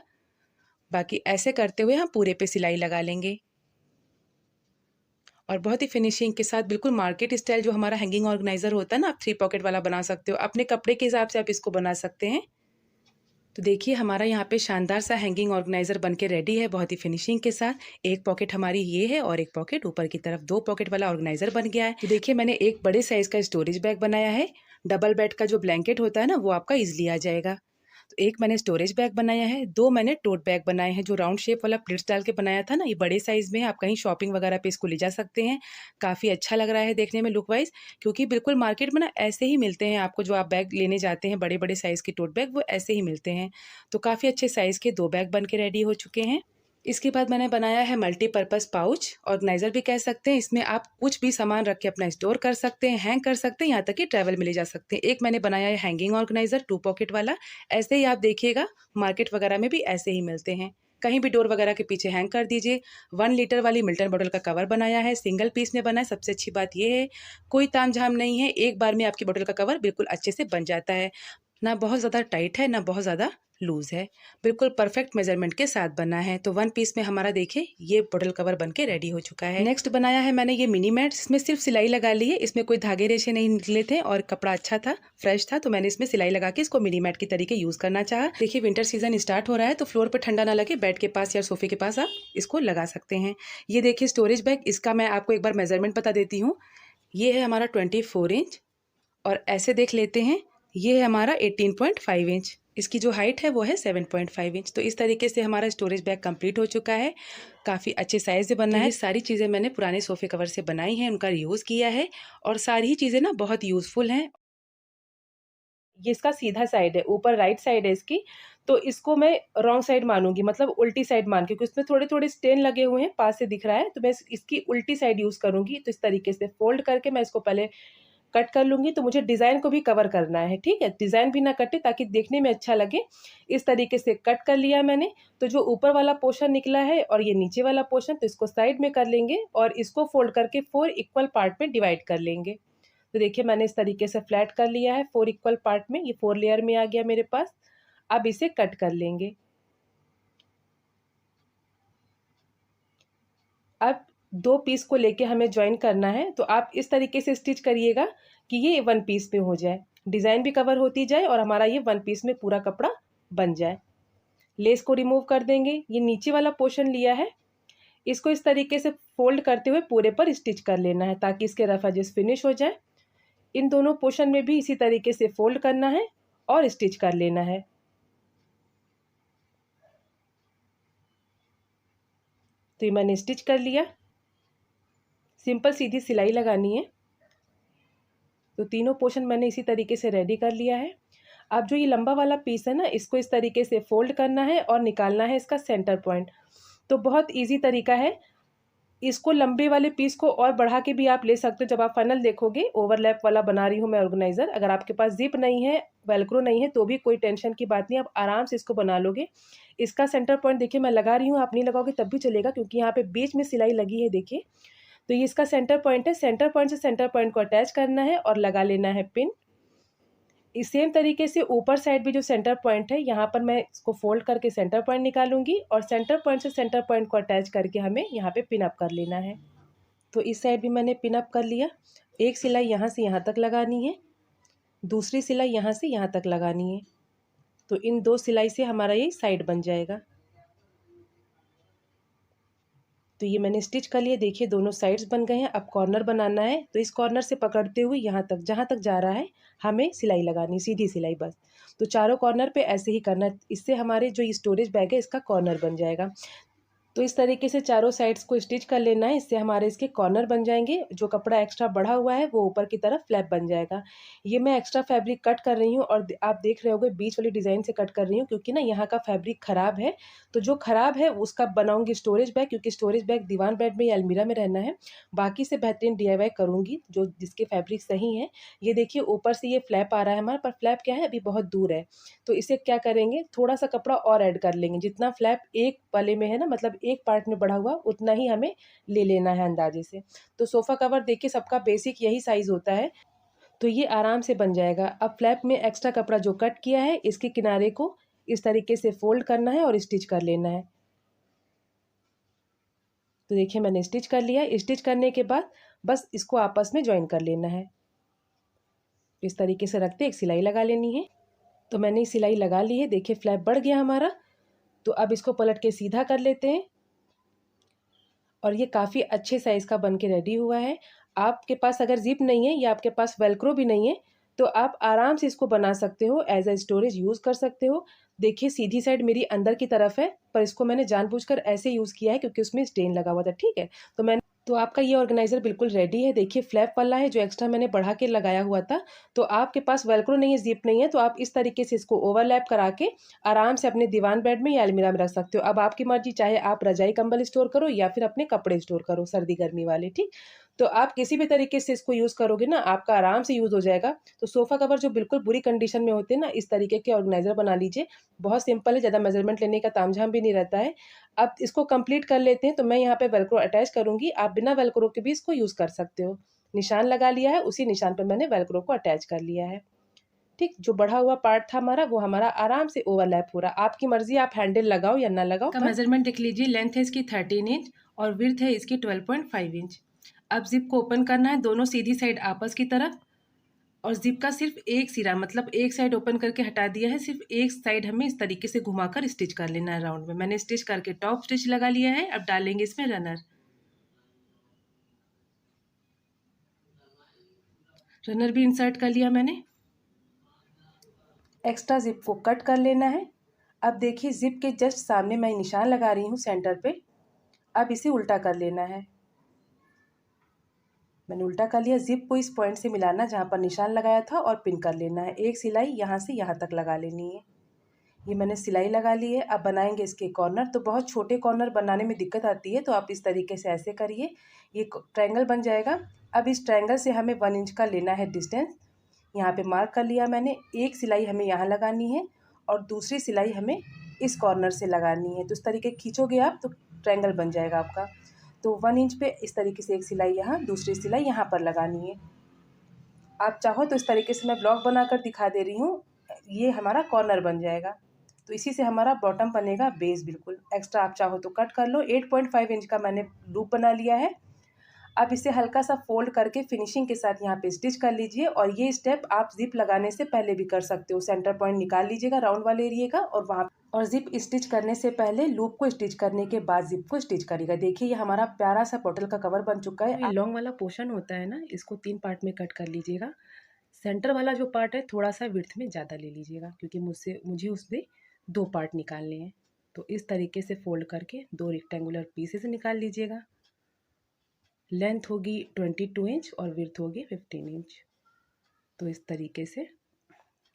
बाकी ऐसे करते हुए हम पूरे पे सिलाई लगा लेंगे और बहुत ही फिनिशिंग के साथ बिल्कुल मार्केट स्टाइल जो हमारा हैंगिंग ऑर्गेनाइजर होता है ना, आप 3 पॉकेट वाला बना सकते हो। अपने कपड़े के हिसाब से आप इसको बना सकते हैं। तो देखिए हमारा यहाँ पे शानदार सा हैंगिंग ऑर्गेनाइजर बनके रेडी है, बहुत ही फिनिशिंग के साथ। एक पॉकेट हमारी ये है और एक पॉकेट ऊपर की तरफ, 2 पॉकेट वाला ऑर्गेनाइजर बन गया है। तो देखिए मैंने एक बड़े साइज का स्टोरेज बैग बनाया है। डबल बेड का जो ब्लैंकेट होता है ना, वो आपका इजिली आ जाएगा। तो एक मैंने स्टोरेज बैग बनाया है, 2 मैंने टोट बैग बनाए हैं, जो राउंड शेप वाला प्लेट्स डाल के बनाया था ना, ये बड़े साइज़ में है। आप कहीं शॉपिंग वगैरह पे इसको ले जा सकते हैं। काफ़ी अच्छा लग रहा है देखने में लुक वाइज, क्योंकि बिल्कुल मार्केट में ना ऐसे ही मिलते हैं आपको, जो आप बैग लेने जाते हैं बड़े बड़े साइज़ के टोट बैग, वो ऐसे ही मिलते हैं। तो काफ़ी अच्छे साइज़ के 2 बैग बन के रेडी हो चुके हैं। इसके बाद मैंने बनाया है मल्टीपर्पज़ पाउच, ऑर्गेनाइज़र भी कह सकते हैं। इसमें आप कुछ भी सामान रख के अपना स्टोर कर सकते हैं, हैंग कर सकते हैं, यहाँ तक कि ट्रैवल में ले जा सकते हैं। एक मैंने बनाया है हैंगिंग ऑर्गेनाइज़र 2 पॉकेट वाला। ऐसे ही आप देखिएगा मार्केट वगैरह में भी ऐसे ही मिलते हैं। कहीं भी डोर वगैरह के पीछे हैंग कर दीजिए। 1 लीटर वाली मिल्टन बॉटल का कवर बनाया है, सिंगल पीस में बना है। सबसे अच्छी बात ये है, कोई तामझाम नहीं है, एक बार में आपकी बॉटल का कवर बिल्कुल अच्छे से बन जाता है। ना बहुत ज़्यादा टाइट है ना बहुत ज़्यादा लूज़ है, बिल्कुल परफेक्ट मेजरमेंट के साथ बना है। तो वन पीस में हमारा देखिए ये बॉटल कवर बन के रेडी हो चुका है। नेक्स्ट बनाया है मैंने ये मिनी मैट, इसमें सिर्फ सिलाई लगा ली है, इसमें कोई धागे रेशे नहीं निकले थे और कपड़ा अच्छा था, फ्रेश था, तो मैंने इसमें सिलाई लगा के इसको मिनी मैट की तरीके यूज़ करना चाहा। देखिए विंटर सीजन स्टार्ट हो रहा है तो फ्लोर पर ठंडा ना लगे, बेड के पास या सोफे के पास आप इसको लगा सकते हैं। ये देखिए स्टोरेज बैग, इसका मैं आपको एक बार मेजरमेंट बता देती हूँ। ये है हमारा 24 इंच और ऐसे देख लेते हैं ये है हमारा 18.5 इंच, इसकी जो हाइट है वो है 7.5 इंच। तो इस तरीके से हमारा स्टोरेज बैग कंप्लीट हो चुका है, काफ़ी अच्छे साइज़ से बनना है। ये सारी चीज़ें मैंने पुराने सोफ़े कवर से बनाई हैं, उनका यूज़ किया है और सारी ही चीज़ें ना बहुत यूज़फुल हैं। ये इसका सीधा साइड है, ऊपर राइट साइड है इसकी, तो इसको मैं रॉन्ग साइड मानूंगी, मतलब उल्टी साइड मान के, क्योंकि इसमें थोड़े थोड़े स्टेन लगे हुए हैं, पास से दिख रहा है, तो मैं इसकी उल्टी साइड यूज़ करूंगी। तो इस तरीके से फोल्ड करके मैं इसको पहले कट कर लूंगी। तो मुझे डिज़ाइन को भी कवर करना है, ठीक है, डिज़ाइन भी ना कटे ताकि देखने में अच्छा लगे। इस तरीके से कट कर लिया मैंने। तो जो ऊपर वाला पोर्शन निकला है और ये नीचे वाला पोर्शन, तो इसको साइड में कर लेंगे और इसको फोल्ड करके 4 इक्वल पार्ट में डिवाइड कर लेंगे। तो देखिए मैंने इस तरीके से फ्लैट कर लिया है 4 इक्वल पार्ट में, ये 4 लेयर में आ गया मेरे पास। अब इसे कट कर लेंगे। अब 2 पीस को लेके हमें ज्वाइन करना है, तो आप इस तरीके से स्टिच करिएगा कि ये 1 पीस में हो जाए, डिज़ाइन भी कवर होती जाए और हमारा ये 1 पीस में पूरा कपड़ा बन जाए। लेस को रिमूव कर देंगे। ये नीचे वाला पोर्शन लिया है, इसको इस तरीके से फोल्ड करते हुए पूरे पर स्टिच कर लेना है ताकि इसके रफ एजेस फिनिश हो जाए। इन दोनों पोर्शन में भी इसी तरीके से फोल्ड करना है और स्टिच कर लेना है। तो ये मैंने स्टिच कर लिया, सिंपल सीधी सिलाई लगानी है। तो तीनों पोर्शन मैंने इसी तरीके से रेडी कर लिया है। अब जो ये लंबा वाला पीस है ना, इसको इस तरीके से फोल्ड करना है और निकालना है इसका सेंटर पॉइंट। तो बहुत इजी तरीका है, इसको लंबे वाले पीस को और बढ़ा के भी आप ले सकते हो। जब आप फाइनल देखोगे, ओवरलैप वाला बना रही हूँ मैं ऑर्गेनाइजर, अगर आपके पास जिप नहीं है, वेलक्रो नहीं है, तो भी कोई टेंशन की बात नहीं, आप आराम से इसको बना लोगे। इसका सेंटर पॉइंट देखिए मैं लगा रही हूँ, आप नहीं लगाओगे तब भी चलेगा क्योंकि यहाँ पे बीच में सिलाई लगी है देखिए। तो ये इसका सेंटर पॉइंट है, सेंटर पॉइंट से सेंटर पॉइंट को अटैच करना है और लगा लेना है पिन। इस सेम तरीके से ऊपर साइड भी जो सेंटर पॉइंट है, यहाँ पर मैं इसको फोल्ड करके सेंटर पॉइंट निकालूंगी और सेंटर पॉइंट से सेंटर पॉइंट को अटैच करके हमें यहाँ पे पिन अप कर लेना है। तो इस साइड भी मैंने पिन अप कर लिया। एक सिलाई यहाँ से यहाँ तक लगानी है, दूसरी सिलाई यहाँ से यहाँ तक लगानी है। तो इन 2 सिलाई से हमारा ये साइड बन जाएगा। तो ये मैंने स्टिच कर लिया, देखिए दोनों साइड्स बन गए हैं। अब कॉर्नर बनाना है, तो इस कॉर्नर से पकड़ते हुए यहाँ तक, जहाँ तक जा रहा है हमें सिलाई लगानी, सीधी सिलाई बस। तो चारों कॉर्नर पे ऐसे ही करना है, इससे हमारे जो ये स्टोरेज बैग है इसका कॉर्नर बन जाएगा। तो इस तरीके से चारों साइड्स को स्टिच कर लेना है, इससे हमारे इसके कॉर्नर बन जाएंगे। जो कपड़ा एक्स्ट्रा बढ़ा हुआ है वो ऊपर की तरफ फ्लैप बन जाएगा। ये मैं एक्स्ट्रा फैब्रिक कट कर रही हूँ और आप देख रहे होंगे बीच वाली डिज़ाइन से कट कर रही हूँ क्योंकि ना यहाँ का फैब्रिक ख़राब है। तो जो ख़राब है उसका बनाऊंगी स्टोरेज बैग, क्योंकि स्टोरेज बैग दीवान बेड में या अलमीरा में रहना है। बाकी से बेहतरीन DIY करूँगी जो जिसके फैब्रिक सही हैं। ये देखिए ऊपर से ये फ्लैप आ रहा है हमारा, पर फ्लैप क्या है अभी बहुत दूर है। तो इसे क्या करेंगे, थोड़ा सा कपड़ा और ऐड कर लेंगे। जितना फ्लैप एक वाले में है ना, मतलब एक पार्ट में बढ़ा हुआ, उतना ही हमें ले लेना है अंदाजे से। तो सोफ़ा कवर देखिए सबका बेसिक यही साइज़ होता है, तो ये आराम से बन जाएगा। अब फ्लैप में एक्स्ट्रा कपड़ा जो कट किया है इसके किनारे को इस तरीके से फोल्ड करना है और स्टिच कर लेना है। तो देखिए मैंने स्टिच कर लिया। स्टिच करने के बाद बस इसको आपस में ज्वाइन कर लेना है। इस तरीके से रखते एक सिलाई लगा लेनी है। तो मैंने सिलाई लगा ली है, देखिए फ्लैप बढ़ गया हमारा। तो अब इसको पलट के सीधा कर लेते हैं और ये काफ़ी अच्छे साइज़ का बन के रेडी हुआ है। आपके पास अगर ज़िप नहीं है या आपके पास वेलक्रो भी नहीं है तो आप आराम से इसको बना सकते हो, एज अ स्टोरेज यूज़ कर सकते हो। देखिए सीधी साइड मेरी अंदर की तरफ है, पर इसको मैंने जानबूझकर ऐसे यूज़ किया है क्योंकि उसमें स्टेन लगा हुआ था, ठीक है। तो आपका ये ऑर्गेनाइज़र बिल्कुल रेडी है। देखिए फ्लैप वाला है जो एक्स्ट्रा मैंने बढ़ा के लगाया हुआ था। तो आपके पास वेलक्रो नहीं है, ज़िप नहीं है, तो आप इस तरीके से इसको ओवरलैप करा के आराम से अपने दीवान बेड में या अलमीरा में रख सकते हो। अब आपकी मर्ज़ी, चाहे आप रज़ाई कंबल स्टोर करो या फिर अपने कपड़े स्टोर करो सर्दी गर्मी वाले, ठीक। तो आप किसी भी तरीके से इसको यूज़ करोगे ना, आपका आराम से यूज़ हो जाएगा। तो सोफ़ा कवर जो बिल्कुल बुरी कंडीशन में होते हैं ना, इस तरीके के ऑर्गेनाइज़र बना लीजिए। बहुत सिंपल है, ज़्यादा मेज़रमेंट लेने का तामझाम भी नहीं रहता है। अब इसको कंप्लीट कर लेते हैं। तो मैं यहाँ पे वेलक्रो अटैच करूँगी, आप बिना वेलक्रो के भी इसको यूज़ कर सकते हो। निशान लगा लिया है, उसी निशान पे मैंने वेलक्रो को अटैच कर लिया है। ठीक, जो बढ़ा हुआ पार्ट था हमारा वो हमारा आराम से ओवरलैप हो रहा। आपकी मर्जी, आप हैंडल लगाओ या ना लगाओ। का मेजरमेंट देख लीजिए, लेंथ है इसकी 13 इंच और विड्थ है इसकी 12.5 इंच। अब जिप को ओपन करना है, दोनों सीधी साइड आपस की तरफ, और जिप का सिर्फ एक सिरा मतलब एक साइड ओपन करके हटा दिया है, सिर्फ एक साइड हमें इस तरीके से घुमाकर स्टिच कर लेना है राउंड में। मैंने स्टिच करके टॉप स्टिच लगा लिया है। अब डालेंगे इसमें रनर। रनर भी इंसर्ट कर लिया मैंने। एक्स्ट्रा जिप को कट कर लेना है। अब देखिए जिप के जस्ट सामने मैं निशान लगा रही हूँ सेंटर पे। अब इसे उल्टा कर लेना है। मैंने उल्टा कर लिया। जिप को इस पॉइंट से मिलाना जहाँ पर निशान लगाया था और पिन कर लेना है। एक सिलाई यहाँ से यहाँ तक लगा लेनी है। ये मैंने सिलाई लगा ली है। अब बनाएंगे इसके कॉर्नर। तो बहुत छोटे कॉर्नर बनाने में दिक्कत आती है, तो आप इस तरीके से ऐसे करिए, ये ट्रायंगल बन जाएगा। अब इस ट्रायंगल से हमें 1 इंच का लेना है डिस्टेंस। यहाँ पे मार्क कर लिया मैंने। एक सिलाई हमें यहाँ लगानी है और दूसरी सिलाई हमें इस कॉर्नर से लगानी है। तो इस तरीके खींचोगे आप तो ट्रायंगल बन जाएगा आपका। तो 1 इंच पे इस तरीके से एक सिलाई यहाँ, दूसरी सिलाई यहाँ पर लगानी है। आप चाहो तो इस तरीके से मैं ब्लॉक बनाकर दिखा दे रही हूँ। ये हमारा कॉर्नर बन जाएगा। तो इसी से हमारा बॉटम बनेगा बेस बिल्कुल। एक्स्ट्रा आप चाहो तो कट कर लो। 8.5 इंच का मैंने लूप बना लिया है। अब इसे हल्का सा फोल्ड करके फिनिशिंग के साथ यहाँ पे स्टिच कर लीजिए। और ये स्टेप आप जिप लगाने से पहले भी कर सकते हो। सेंटर पॉइंट निकाल लीजिएगा राउंड वाले एरिया का, और वहाँ और जिप स्टिच करने से पहले लूप को स्टिच करने के बाद जिप को स्टिच करिएगा। देखिए ये हमारा प्यारा सा बॉटल का कवर बन चुका है। ये लॉन्ग वाला पोर्शन होता है ना, इसको 3 पार्ट में कट कर लीजिएगा। सेंटर वाला जो पार्ट है थोड़ा सा विड्थ में ज़्यादा ले लीजिएगा, क्योंकि मुझे उसमें 2 पार्ट निकालने हैं। तो इस तरीके से फोल्ड करके 2 रेक्टेंगुलर पीसेस निकाल लीजिएगा। लेंथ होगी 22 इंच और विड्थ होगी 15 इंच। तो इस तरीके से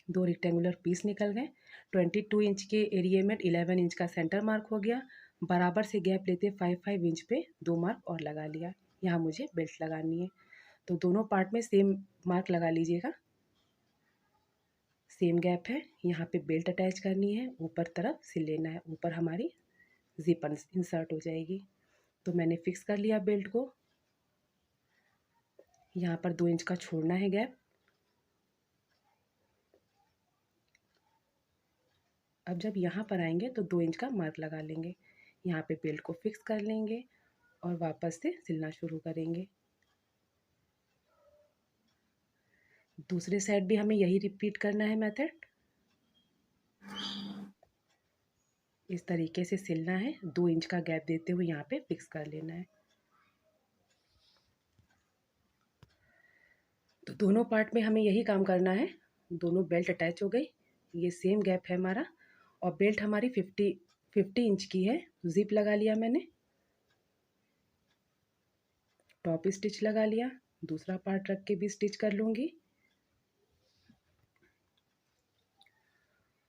2 रेक्टेंगुलर पीस निकल गए। 22 इंच के एरिया में 11 इंच का सेंटर मार्क हो गया। बराबर से गैप लेते 5 इंच पे 2 मार्क और लगा लिया। यहाँ मुझे बेल्ट लगानी है, तो दोनों पार्ट में सेम मार्क लगा लीजिएगा। सेम गैप है, यहाँ पे बेल्ट अटैच करनी है, ऊपर तरफ सिल लेना है, ऊपर हमारी जिप इंसर्ट हो जाएगी। तो मैंने फिक्स कर लिया बेल्ट को। यहाँ पर 2 इंच का छोड़ना है गैप। अब जब यहाँ पर आएंगे तो 2 इंच का मार्क लगा लेंगे। यहाँ पे बेल्ट को फिक्स कर लेंगे और वापस से सिलना शुरू करेंगे। दूसरे साइड भी हमें यही रिपीट करना है मेथड। इस तरीके से सिलना है, 2 इंच का गैप देते हुए यहाँ पे फिक्स कर लेना है। तो दोनों पार्ट में हमें यही काम करना है। दोनों बेल्ट अटैच हो गई। ये सेम गैप है हमारा, और बेल्ट हमारी 50 इंच की है। जिप लगा लिया मैंने, टॉप स्टिच लगा लिया, दूसरा पार्ट रख के भी स्टिच कर लूँगी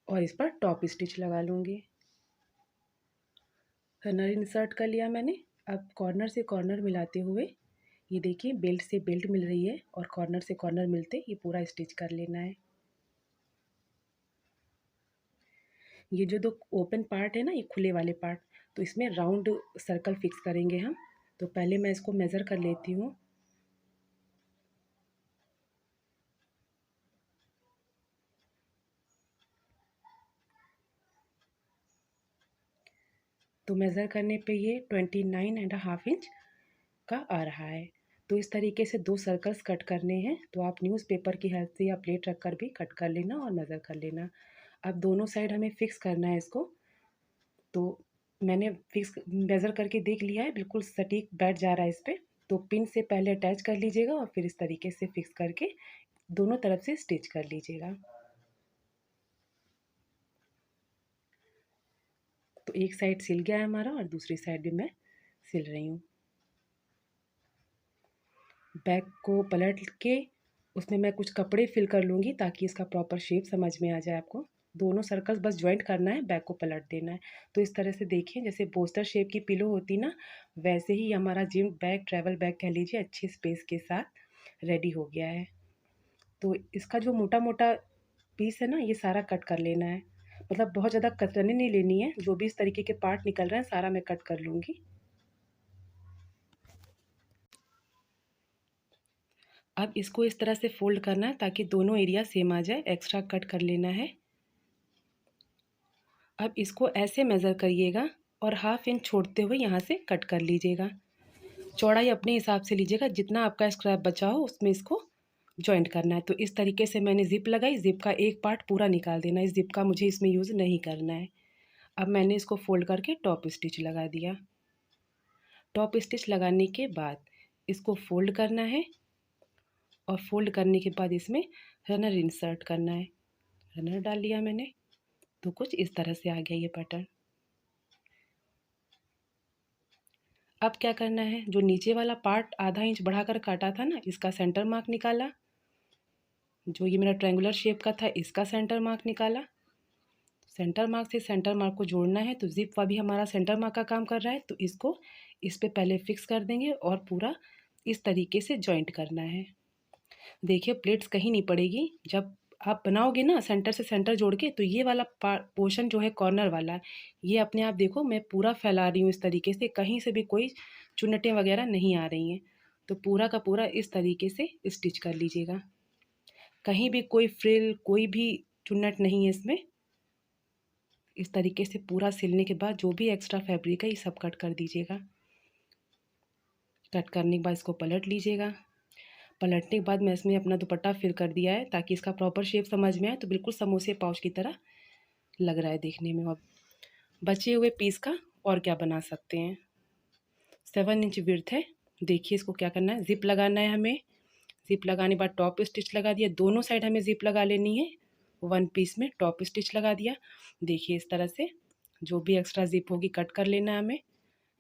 और इस पर टॉप स्टिच लगा लूँगी। रनर इंसर्ट कर लिया मैंने। अब कॉर्नर से कॉर्नर मिलाते हुए ये देखिए बेल्ट से बेल्ट मिल रही है और कॉर्नर से कॉर्नर मिलते ये पूरा स्टिच कर लेना है। ये जो 2 ओपन पार्ट है ना, ये खुले वाले पार्ट, तो इसमें राउंड सर्कल फिक्स करेंगे हम। तो पहले मैं इसको मेज़र कर लेती हूँ। तो मेज़र करने पे ये 29.5 इंच का आ रहा है। तो इस तरीके से 2 सर्कल्स कट करने हैं। तो आप न्यूज़पेपर की हेल्प से या प्लेट रख कर भी कट कर लेना और मेज़र कर लेना। अब दोनों साइड हमें फिक्स करना है इसको। तो मैंने फिक्स मेज़र करके देख लिया है, बिल्कुल सटीक बैठ जा रहा है इस पे। तो पिन से पहले अटैच कर लीजिएगा और फिर इस तरीके से फिक्स करके दोनों तरफ से स्टिच कर लीजिएगा। तो एक साइड सिल गया है हमारा और दूसरी साइड भी मैं सिल रही हूँ। बैक को पलट के उसमें मैं कुछ कपड़े फिल कर लूँगी ताकि इसका प्रॉपर शेप समझ में आ जाए आपको। दोनों सर्कल्स बस ज्वाइंट करना है, बैक को पलट देना है। तो इस तरह से देखिए जैसे बोस्टर शेप की पिलो होती ना, वैसे ही हमारा जिम बैग, ट्रैवल बैग कह लीजिए, अच्छे स्पेस के साथ रेडी हो गया है। तो इसका जो मोटा मोटा पीस है ना, ये सारा कट कर लेना है। मतलब बहुत ज़्यादा कतरनी नहीं लेनी है। जो भी इस तरीके के पार्ट निकल रहे हैं सारा मैं कट कर लूँगी। अब इसको इस तरह से फोल्ड करना है ताकि दोनों एरिया सेम आ जाए, एक्स्ट्रा कट कर लेना है। अब इसको ऐसे मेज़र करिएगा और हाफ इंच छोड़ते हुए यहाँ से कट कर लीजिएगा। चौड़ाई अपने हिसाब से लीजिएगा, जितना आपका स्क्रैप बचा हो उसमें इसको जॉइंट करना है। तो इस तरीके से मैंने ज़िप लगाई, ज़िप का एक पार्ट पूरा निकाल देना है, इस ज़िप का मुझे इसमें यूज़ नहीं करना है। अब मैंने इसको फोल्ड करके टॉप स्टिच लगा दिया। टॉप स्टिच लगाने के बाद इसको फोल्ड करना है और फोल्ड करने के बाद इसमें रनर इंसर्ट करना है। रनर डाल लिया मैंने, तो कुछ इस तरह से आ गया ये पैटर्न। अब क्या करना है, जो नीचे वाला पार्ट आधा इंच बढ़ाकर काटा था ना, इसका सेंटर मार्क निकाला। जो ये मेरा ट्रायंगुलर शेप का था, इसका सेंटर मार्क निकाला। सेंटर मार्क से सेंटर मार्क को जोड़ना है, तो जिप भी हमारा सेंटर मार्क का काम कर रहा है, तो इसको इस पे पहले फिक्स कर देंगे और पूरा इस तरीके से जॉइंट करना है। देखिए प्लेट्स कहीं नहीं पड़ेगी। जब आप बनाओगे ना सेंटर से सेंटर जोड़ के, तो ये वाला पोर्शन जो है कॉर्नर वाला, ये अपने आप देखो मैं पूरा फैला रही हूँ इस तरीके से, कहीं से भी कोई चुन्नटें वगैरह नहीं आ रही हैं। तो पूरा का पूरा इस तरीके से स्टिच कर लीजिएगा, कहीं भी कोई फ्रिल कोई भी चुन्नट नहीं है इसमें। इस तरीके से पूरा सिलने के बाद जो भी एक्स्ट्रा फैब्रिक है ये सब कट कर दीजिएगा। कट करने के बाद इसको पलट लीजिएगा। पलटने के बाद मैं इसमें अपना दुपट्टा फिल कर दिया है ताकि इसका प्रॉपर शेप समझ में आए। तो बिल्कुल समोसे पाउच की तरह लग रहा है देखने में। और बचे हुए पीस का और क्या बना सकते हैं। 7 इंच विड्थ है। देखिए इसको क्या करना है, ज़िप लगाना है हमें। ज़िप लगाने के बाद टॉप स्टिच लगा दिया, दोनों साइड हमें ज़िप लगा लेनी है। 1 पीस में टॉप स्टिच लगा दिया। देखिए इस तरह से जो भी एक्स्ट्रा ज़िप होगी कट कर लेना है हमें।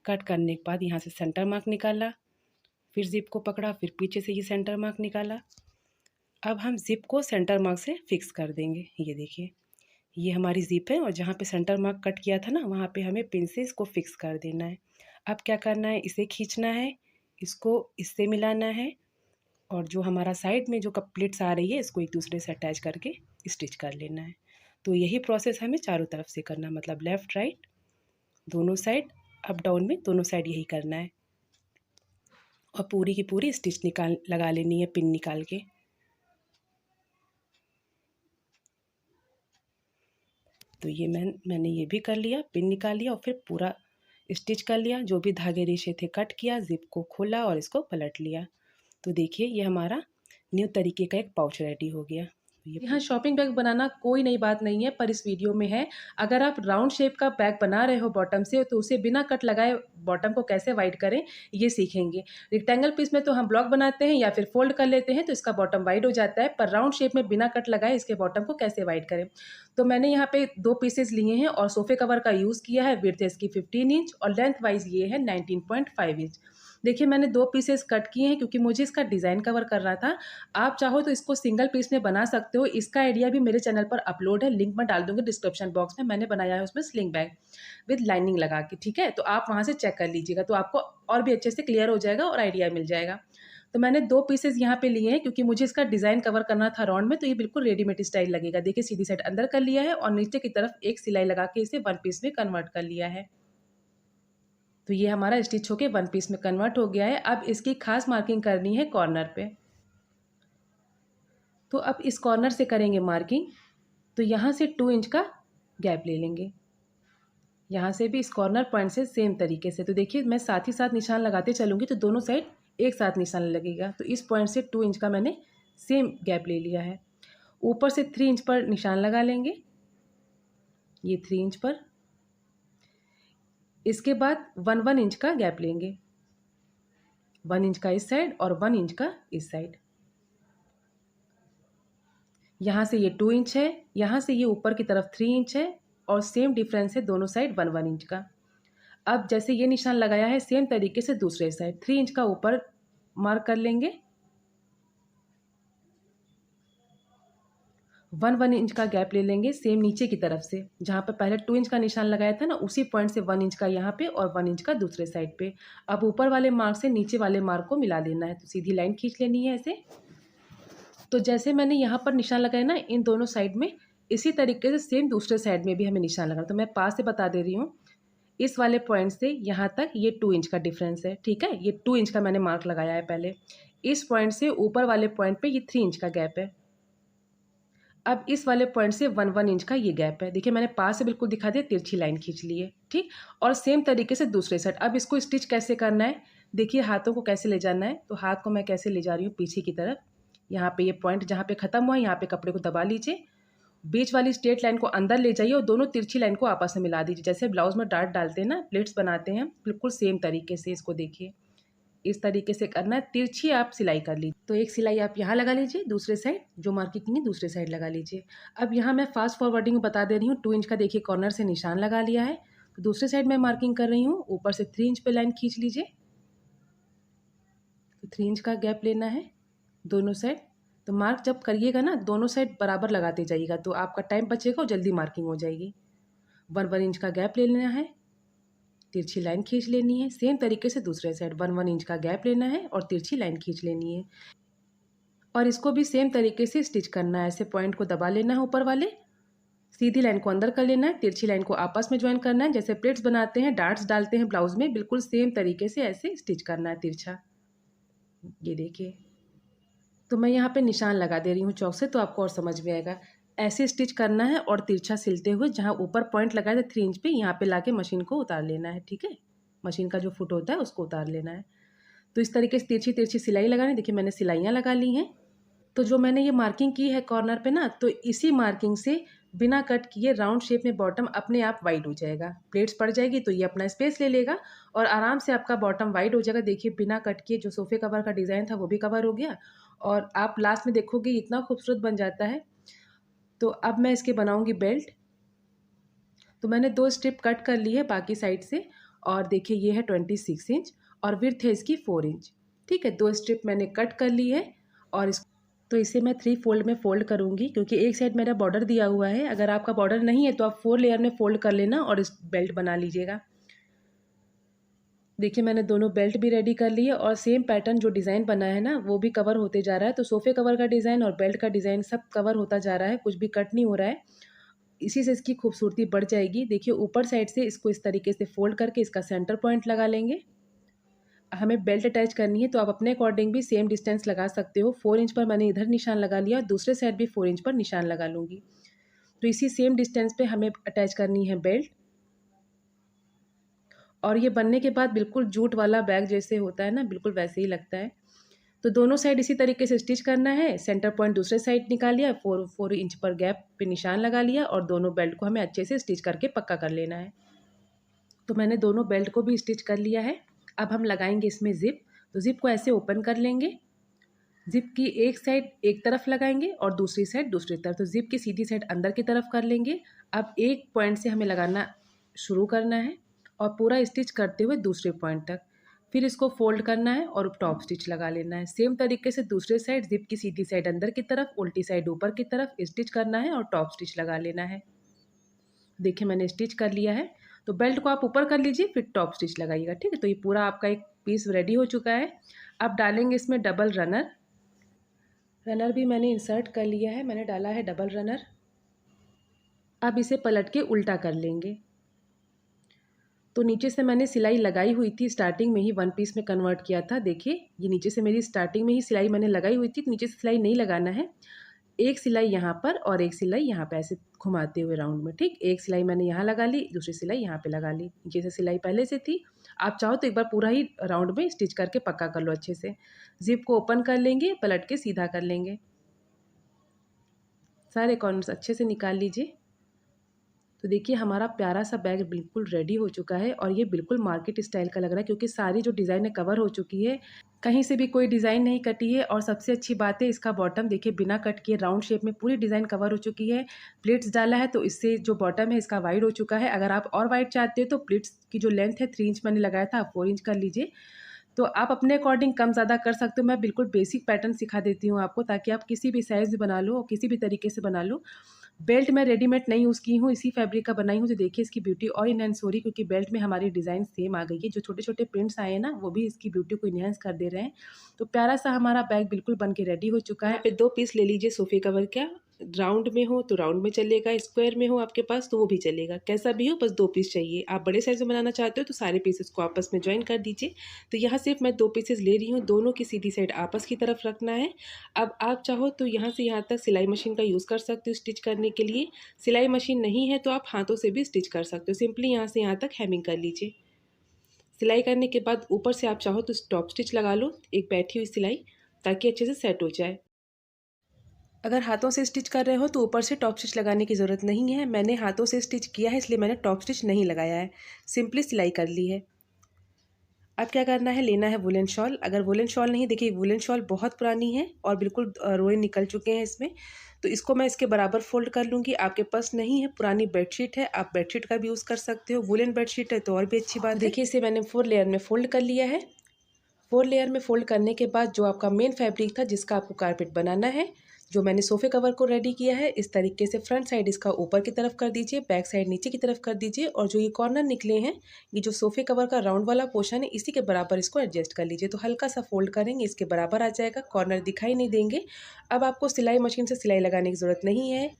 कट करने के बाद यहाँ से सेंटर मार्क निकाला, फिर ज़िप को पकड़ा, फिर पीछे से ये सेंटर मार्क निकाला। अब हम ज़िप को सेंटर मार्क से फिक्स कर देंगे। ये देखिए ये हमारी ज़िप है और जहाँ पे सेंटर मार्क कट किया था ना, वहाँ पे हमें पिन से इसको फिक्स कर देना है। अब क्या करना है, इसे खींचना है, इसको इससे मिलाना है और जो हमारा साइड में जो कप प्लेट्स आ रही है इसको एक दूसरे से अटैच करके स्टिच कर लेना है। तो यही प्रोसेस हमें चारों तरफ से करना, मतलब लेफ़्ट राइट दोनों साइड, अप डाउन में दोनों साइड यही करना है। और पूरी की पूरी स्टिच लगा लेनी है पिन निकाल के। तो ये मैंने ये भी कर लिया, पिन निकाल लिया और फिर पूरा स्टिच कर लिया। जो भी धागे रेशे थे कट किया, ज़िप को खोला और इसको पलट लिया। तो देखिए ये हमारा न्यू तरीके का एक पाउच रेडी हो गया। यहाँ शॉपिंग बैग बनाना कोई नई बात नहीं है, पर इस वीडियो में है अगर आप राउंड शेप का बैग बना रहे हो बॉटम से, तो उसे बिना कट लगाए बॉटम को कैसे वाइड करें ये सीखेंगे। रेक्टेंगल पीस में तो हम ब्लॉक बनाते हैं या फिर फोल्ड कर लेते हैं तो इसका बॉटम वाइड हो जाता है, पर राउंड शेप में बिना कट लगाए इसके बॉटम को कैसे वाइड करें। तो मैंने यहाँ पे 2 पीसेज लिए हैं और सोफे कवर का यूज़ किया है। विड्थ है इसकी 15 इंच और लेंथ वाइज ये है 19.5 इंच। देखिए मैंने 2 पीसेस कट किए हैं क्योंकि मुझे इसका डिज़ाइन कवर करना था। आप चाहो तो इसको सिंगल पीस में बना सकते हो। इसका आइडिया भी मेरे चैनल पर अपलोड है, लिंक मैं डाल दूँगी डिस्क्रिप्शन बॉक्स में। मैंने बनाया है उसमें स्लिंग बैग विद लाइनिंग लगा के, ठीक है? तो आप वहाँ से चेक कर लीजिएगा, तो आपको और भी अच्छे से क्लियर हो जाएगा और आइडिया मिल जाएगा। तो मैंने 2 पीसेस यहाँ पे लिए हैं क्योंकि मुझे इसका डिज़ाइन कवर करना था राउंड में, तो ये बिल्कुल रेडीमेड स्टाइल लगेगा। देखिए सीधी साइड अंदर कर लिया है और नीचे की तरफ एक सिलाई लगा के इसे 1 पीस में कन्वर्ट कर लिया है। तो ये हमारा स्टिच होके 1 पीस में कन्वर्ट हो गया है। अब इसकी खास मार्किंग करनी है कॉर्नर पे। तो अब इस कॉर्नर से करेंगे मार्किंग। तो यहाँ से 2 इंच का गैप ले लेंगे, यहाँ से भी इस कॉर्नर पॉइंट से सेम तरीके से। तो देखिए मैं साथ ही साथ निशान लगाते चलूँगी तो दोनों साइड एक साथ निशान लगेगा। तो इस पॉइंट से 2 इंच का मैंने सेम गैप ले लिया है। ऊपर से 3 इंच पर निशान लगा लेंगे, ये 3 इंच पर। इसके बाद 1 इंच का गैप लेंगे, 1 इंच का इस साइड और 1 इंच का इस साइड। यहाँ से ये 2 इंच है, यहाँ से ये ऊपर की तरफ 3 इंच है और सेम डिफरेंस है दोनों साइड 1 इंच का। अब जैसे ये निशान लगाया है सेम तरीके से दूसरे साइड 3 इंच का ऊपर मार्क कर लेंगे, 1 इंच का गैप ले लेंगे सेम नीचे की तरफ से, जहाँ पे पहले 2 इंच का निशान लगाया था ना, उसी पॉइंट से 1 इंच का यहाँ पे और 1 इंच का दूसरे साइड पे। अब ऊपर वाले मार्क से नीचे वाले मार्क को मिला देना है। तो सीधी लाइन खींच लेनी है ऐसे। तो जैसे मैंने यहाँ पर निशान लगाया ना इन दोनों साइड में, इसी तरीके से सेम दूसरे साइड में भी हमें निशान लगाना। तो मैं पास से बता दे रही हूँ, इस वाले पॉइंट से यहाँ तक ये 2 इंच का डिफरेंस है, ठीक है? ये 2 इंच का मैंने मार्क लगाया है पहले। इस पॉइंट से ऊपर वाले पॉइंट पे ये 3 इंच का गैप है। अब इस वाले पॉइंट से 1 इंच का ये गैप है। देखिए मैंने पास से बिल्कुल दिखा दिया, तिरछी लाइन खींच ली है, ठीक। और सेम तरीके से दूसरे साइड। अब इसको स्टिच कैसे करना है, देखिए हाथों को कैसे ले जाना है। तो हाथ को मैं कैसे ले जा रही हूँ पीछे की तरफ। यहाँ पे ये पॉइंट जहाँ पे खत्म हुआ है, यहाँ पे कपड़े को दबा लीजिए, बीच वाली स्ट्रेट लाइन को अंदर ले जाइए और दोनों तिरछी लाइन को आपस में मिला दीजिए। जैसे ब्लाउज में डार्ट डालते हैं ना, प्लेट्स बनाते हैं, बिल्कुल सेम तरीके से इसको देखिए, इस तरीके से करना है। तिरछी आप सिलाई कर लीजिए। तो एक सिलाई आप यहाँ लगा लीजिए, दूसरे साइड जो मार्किंग की दूसरे साइड लगा लीजिए। अब यहाँ मैं फास्ट फॉरवर्डिंग बता दे रही हूँ। 2 इंच का देखिए कॉर्नर से निशान लगा लिया है। तो दूसरे साइड मैं मार्किंग कर रही हूँ, ऊपर से 3 इंच पे लाइन खींच लीजिए। तो 3 इंच का गैप लेना है दोनों साइड। तो मार्क जब करिएगा ना, दोनों साइड बराबर लगाते जाइएगा, तो आपका टाइम बचेगा और जल्दी मार्किंग हो जाएगी। 1 इंच का गैप ले लेना है, तिरछी लाइन खींच लेनी है। सेम तरीके से दूसरे साइड 1 इंच का गैप लेना है और तिरछी लाइन खींच लेनी है। और इसको भी सेम तरीके से स्टिच करना है। ऐसे पॉइंट को दबा लेना है ऊपर वाले, सीधी लाइन को अंदर कर लेना है, तिरछी लाइन को आपस में ज्वाइन करना है। जैसे प्लेट्स बनाते हैं, डार्ट्स डालते हैं ब्लाउज में, बिल्कुल सेम तरीके से ऐसे स्टिच करना है तिरछा। ये देखिए, तो मैं यहाँ पे निशान लगा दे रही हूँ चौक से, तो आपको और समझ में आएगा। ऐसे स्टिच करना है और तिरछा सिलते हुए जहाँ ऊपर पॉइंट लगाया था 3 इंच पे, यहाँ पे लाके मशीन को उतार लेना है, ठीक है। मशीन का जो फुट होता है उसको उतार लेना है। तो इस तरीके से तिरछी तिरछी सिलाई लगानी। देखिए मैंने सिलाइयाँ लगा ली हैं। तो जो मैंने ये मार्किंग की है कॉर्नर पे ना, तो इसी मार्किंग से बिना कट किए राउंड शेप में बॉटम अपने आप वाइड हो जाएगा। प्लेट्स पड़ जाएगी तो ये अपना स्पेस ले लेगा और आराम से आपका बॉटम वाइड हो जाएगा। देखिए बिना कट किए जो सोफे कवर का डिज़ाइन था वो भी कवर हो गया और आप लास्ट में देखोगे इतना खूबसूरत बन जाता है। तो अब मैं इसके बनाऊंगी बेल्ट। तो मैंने 2 स्ट्रिप कट कर ली है बाकी साइड से और देखिए ये है 26 इंच और विड्थ है इसकी 4 इंच, ठीक है। 2 स्ट्रिप मैंने कट कर ली है और तो इसे मैं 3 फोल्ड में फ़ोल्ड करूँगी, क्योंकि एक साइड मेरा बॉर्डर दिया हुआ है। अगर आपका बॉर्डर नहीं है तो आप 4 लेयर में फ़ोल्ड कर लेना और इस बेल्ट बना लीजिएगा। देखिए मैंने दोनों बेल्ट भी रेडी कर ली है और सेम पैटर्न जो डिज़ाइन बना है ना वो भी कवर होते जा रहा है। तो सोफ़े कवर का डिज़ाइन और बेल्ट का डिज़ाइन सब कवर होता जा रहा है, कुछ भी कट नहीं हो रहा है। इसी से इसकी खूबसूरती बढ़ जाएगी। देखिए ऊपर साइड से इसको इस तरीके से फ़ोल्ड करके इसका सेंटर पॉइंट लगा लेंगे। हमें बेल्ट अटैच करनी है तो आप अपने अकॉर्डिंग भी सेम डिस्टेंस लगा सकते हो। 4 इंच पर मैंने इधर निशान लगा लिया और दूसरे साइड भी 4 इंच पर निशान लगा लूँगी। तो इसी सेम डिस्टेंस पे हमें अटैच करनी है बेल्ट। और ये बनने के बाद बिल्कुल जूट वाला बैग जैसे होता है ना, बिल्कुल वैसे ही लगता है। तो दोनों साइड इसी तरीके से स्टिच करना है। सेंटर पॉइंट दूसरे साइड निकाल लिया, 4 इंच पर गैप पे निशान लगा लिया और दोनों बेल्ट को हमें अच्छे से स्टिच करके पक्का कर लेना है। तो मैंने दोनों बेल्ट को भी स्टिच कर लिया है। अब हम लगाएंगे इसमें ज़िप। तो ज़िप को ऐसे ओपन कर लेंगे। ज़िप की एक साइड एक तरफ लगाएंगे और दूसरी साइड दूसरी तरफ। तो ज़िप की सीधी साइड अंदर की तरफ कर लेंगे। अब एक पॉइंट से हमें लगाना शुरू करना है और पूरा स्टिच करते हुए दूसरे पॉइंट तक। फिर इसको फोल्ड करना है और टॉप स्टिच लगा लेना है। सेम तरीके से दूसरे साइड ज़िप की सीधी साइड अंदर की तरफ, उल्टी साइड ऊपर की तरफ स्टिच करना है और टॉप स्टिच लगा लेना है। देखिए मैंने स्टिच कर लिया है। तो बेल्ट को आप ऊपर कर लीजिए, फिर टॉप स्टिच लगाइएगा, ठीक है। तो ये पूरा आपका एक पीस रेडी हो चुका है। अब डालेंगे इसमें डबल रनर। रनर भी मैंने इंसर्ट कर लिया है, मैंने डाला है डबल रनर। अब इसे पलट के उल्टा कर लेंगे। तो नीचे से मैंने सिलाई लगाई हुई थी, स्टार्टिंग में ही 1 पीस में कन्वर्ट किया था। देखिए ये नीचे से मेरी स्टार्टिंग में ही सिलाई मैंने लगाई हुई थी, तो नीचे से सिलाई नहीं लगाना है। एक सिलाई यहाँ पर और एक सिलाई यहाँ पे ऐसे घुमाते हुए राउंड में, ठीक। एक सिलाई मैंने यहाँ लगा ली, दूसरी सिलाई यहाँ पे लगा ली। नीचे से सिलाई पहले से थी, आप चाहो तो एक बार पूरा ही राउंड में स्टिच करके पक्का कर लो अच्छे से। जिप को ओपन कर लेंगे, पलट के सीधा कर लेंगे, सारे कॉर्नर्स अच्छे से निकाल लीजिए। तो देखिए हमारा प्यारा सा बैग बिल्कुल रेडी हो चुका है और ये बिल्कुल मार्केट स्टाइल का लग रहा है, क्योंकि सारी जो डिज़ाइन है कवर हो चुकी है, कहीं से भी कोई डिज़ाइन नहीं कटी है। और सबसे अच्छी बात है इसका बॉटम देखिए बिना कट किए राउंड शेप में पूरी डिज़ाइन कवर हो चुकी है। प्लीट्स डाला है तो इससे जो बॉटम है इसका वाइड हो चुका है। अगर आप और वाइड चाहते हो तो प्लीट्स की जो लेंथ है 3 इंच मैंने लगाया था, आप 4 इंच कर लीजिए। तो आप अपने अकॉर्डिंग कम ज़्यादा कर सकते हो। मैं बिल्कुल बेसिक पैटर्न सिखा देती हूँ आपको, ताकि आप किसी भी साइज़ में बना लो और किसी भी तरीके से बना लो। बेल्ट मैं रेडीमेड नहीं यूज़ की हूँ, इसी फैब्रिक का बनाई हूँ। तो देखिए इसकी ब्यूटी और इनहेंस हो रही है, क्योंकि बेल्ट में हमारी डिज़ाइन सेम आ गई है। जो छोटे छोटे प्रिंट्स आए हैं ना, वो भी इसकी ब्यूटी को इनहेंस कर दे रहे हैं। तो प्यारा सा हमारा बैग बिल्कुल बन के रेडी हो चुका है। यहाँ पे 2 पीस ले लीजिए सोफ़े कवर का। राउंड में हो तो राउंड में चलेगा, स्क्वायर में हो आपके पास तो वो भी चलेगा, कैसा भी हो बस 2 पीस चाहिए। आप बड़े साइज़ में बनाना चाहते हो तो सारे पीसेस को आपस में जॉइन कर दीजिए। तो यहाँ सिर्फ मैं 2 पीसेस ले रही हूँ, दोनों की सीधी साइड आपस की तरफ रखना है। अब आप चाहो तो यहाँ से यहाँ तक सिलाई मशीन का यूज़ कर सकते हो स्टिच करने के लिए। सिलाई मशीन नहीं है तो आप हाथों से भी स्टिच कर सकते हो। सिंपली यहाँ से यहाँ तक हेमिंग कर लीजिए। सिलाई करने के बाद ऊपर से आप चाहो तो टॉप स्टिच लगा लो, एक बैठी हुई सिलाई, ताकि अच्छे से सेट हो जाए। अगर हाथों से स्टिच कर रहे हो तो ऊपर से टॉप स्टिच लगाने की ज़रूरत नहीं है। मैंने हाथों से स्टिच किया है इसलिए मैंने टॉप स्टिच नहीं लगाया है, सिंपली सिलाई कर ली है। अब क्या करना है, लेना है वुलन शॉल। अगर वुलन शॉल नहीं, देखिए वुलन शॉल बहुत पुरानी है और बिल्कुल रोए निकल चुके हैं इसमें, तो इसको मैं इसके बराबर फोल्ड कर लूँगी। आपके पास नहीं है, पुरानी बेडशीट है, आप बेडशीट का भी यूज़ कर सकते हो। वुलन बेडशीट है तो और भी अच्छी बात है। देखिए इसे मैंने 4 लेयर में फोल्ड कर लिया है। 4 लेयर में फोल्ड करने के बाद जो आपका मेन फैब्रिक था जिसका आपको कारपेट बनाना है, जो मैंने सोफ़े कवर को रेडी किया है, इस तरीके से फ्रंट साइड इसका ऊपर की तरफ कर दीजिए, बैक साइड नीचे की तरफ कर दीजिए, और जो ये कॉर्नर निकले हैं, ये जो सोफ़े कवर का राउंड वाला पोर्शन है, इसी के बराबर इसको एडजस्ट कर लीजिए। तो हल्का सा फोल्ड करेंगे, इसके बराबर आ जाएगा, कॉर्नर दिखाई नहीं देंगे। अब आपको सिलाई मशीन से सिलाई लगाने की ज़रूरत नहीं है।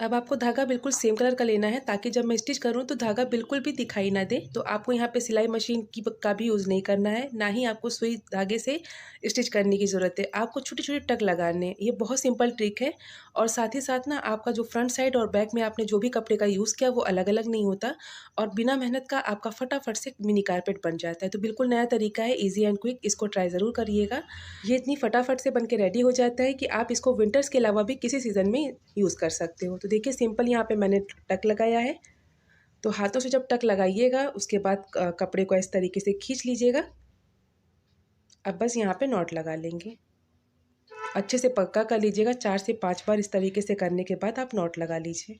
अब आपको धागा बिल्कुल सेम कलर का लेना है ताकि जब मैं स्टिच करूँ तो धागा बिल्कुल भी दिखाई ना दे। तो आपको यहाँ पे सिलाई मशीन का भी यूज़ नहीं करना है, ना ही आपको सुई धागे से स्टिच करने की ज़रूरत है। आपको छोटे छोटे टक लगाने हैं, ये बहुत सिंपल ट्रिक है। और साथ ही साथ ना आपका जो फ्रंट साइड और बैक में आपने जो भी कपड़े का यूज़ किया वो अलग अलग नहीं होता, और बिना मेहनत का आपका फटाफट से मिनी कारपेट बन जाता है। तो बिल्कुल नया तरीका है, ईजी एंड क्विक, इसको ट्राई ज़रूर करिएगा। ये इतनी फटाफट से बन के रेडी हो जाता है कि आप इसको विंटर्स के अलावा भी किसी सीज़न में यूज़ कर सकते हो। तो देखिए सिंपल यहाँ पे मैंने टक लगाया है। तो हाथों से जब टक लगाइएगा उसके बाद कपड़े को इस तरीके से खींच लीजिएगा। अब बस यहाँ पे नॉट लगा लेंगे, अच्छे से पक्का कर लीजिएगा। 4 से 5 बार इस तरीके से करने के बाद आप नॉट लगा लीजिए।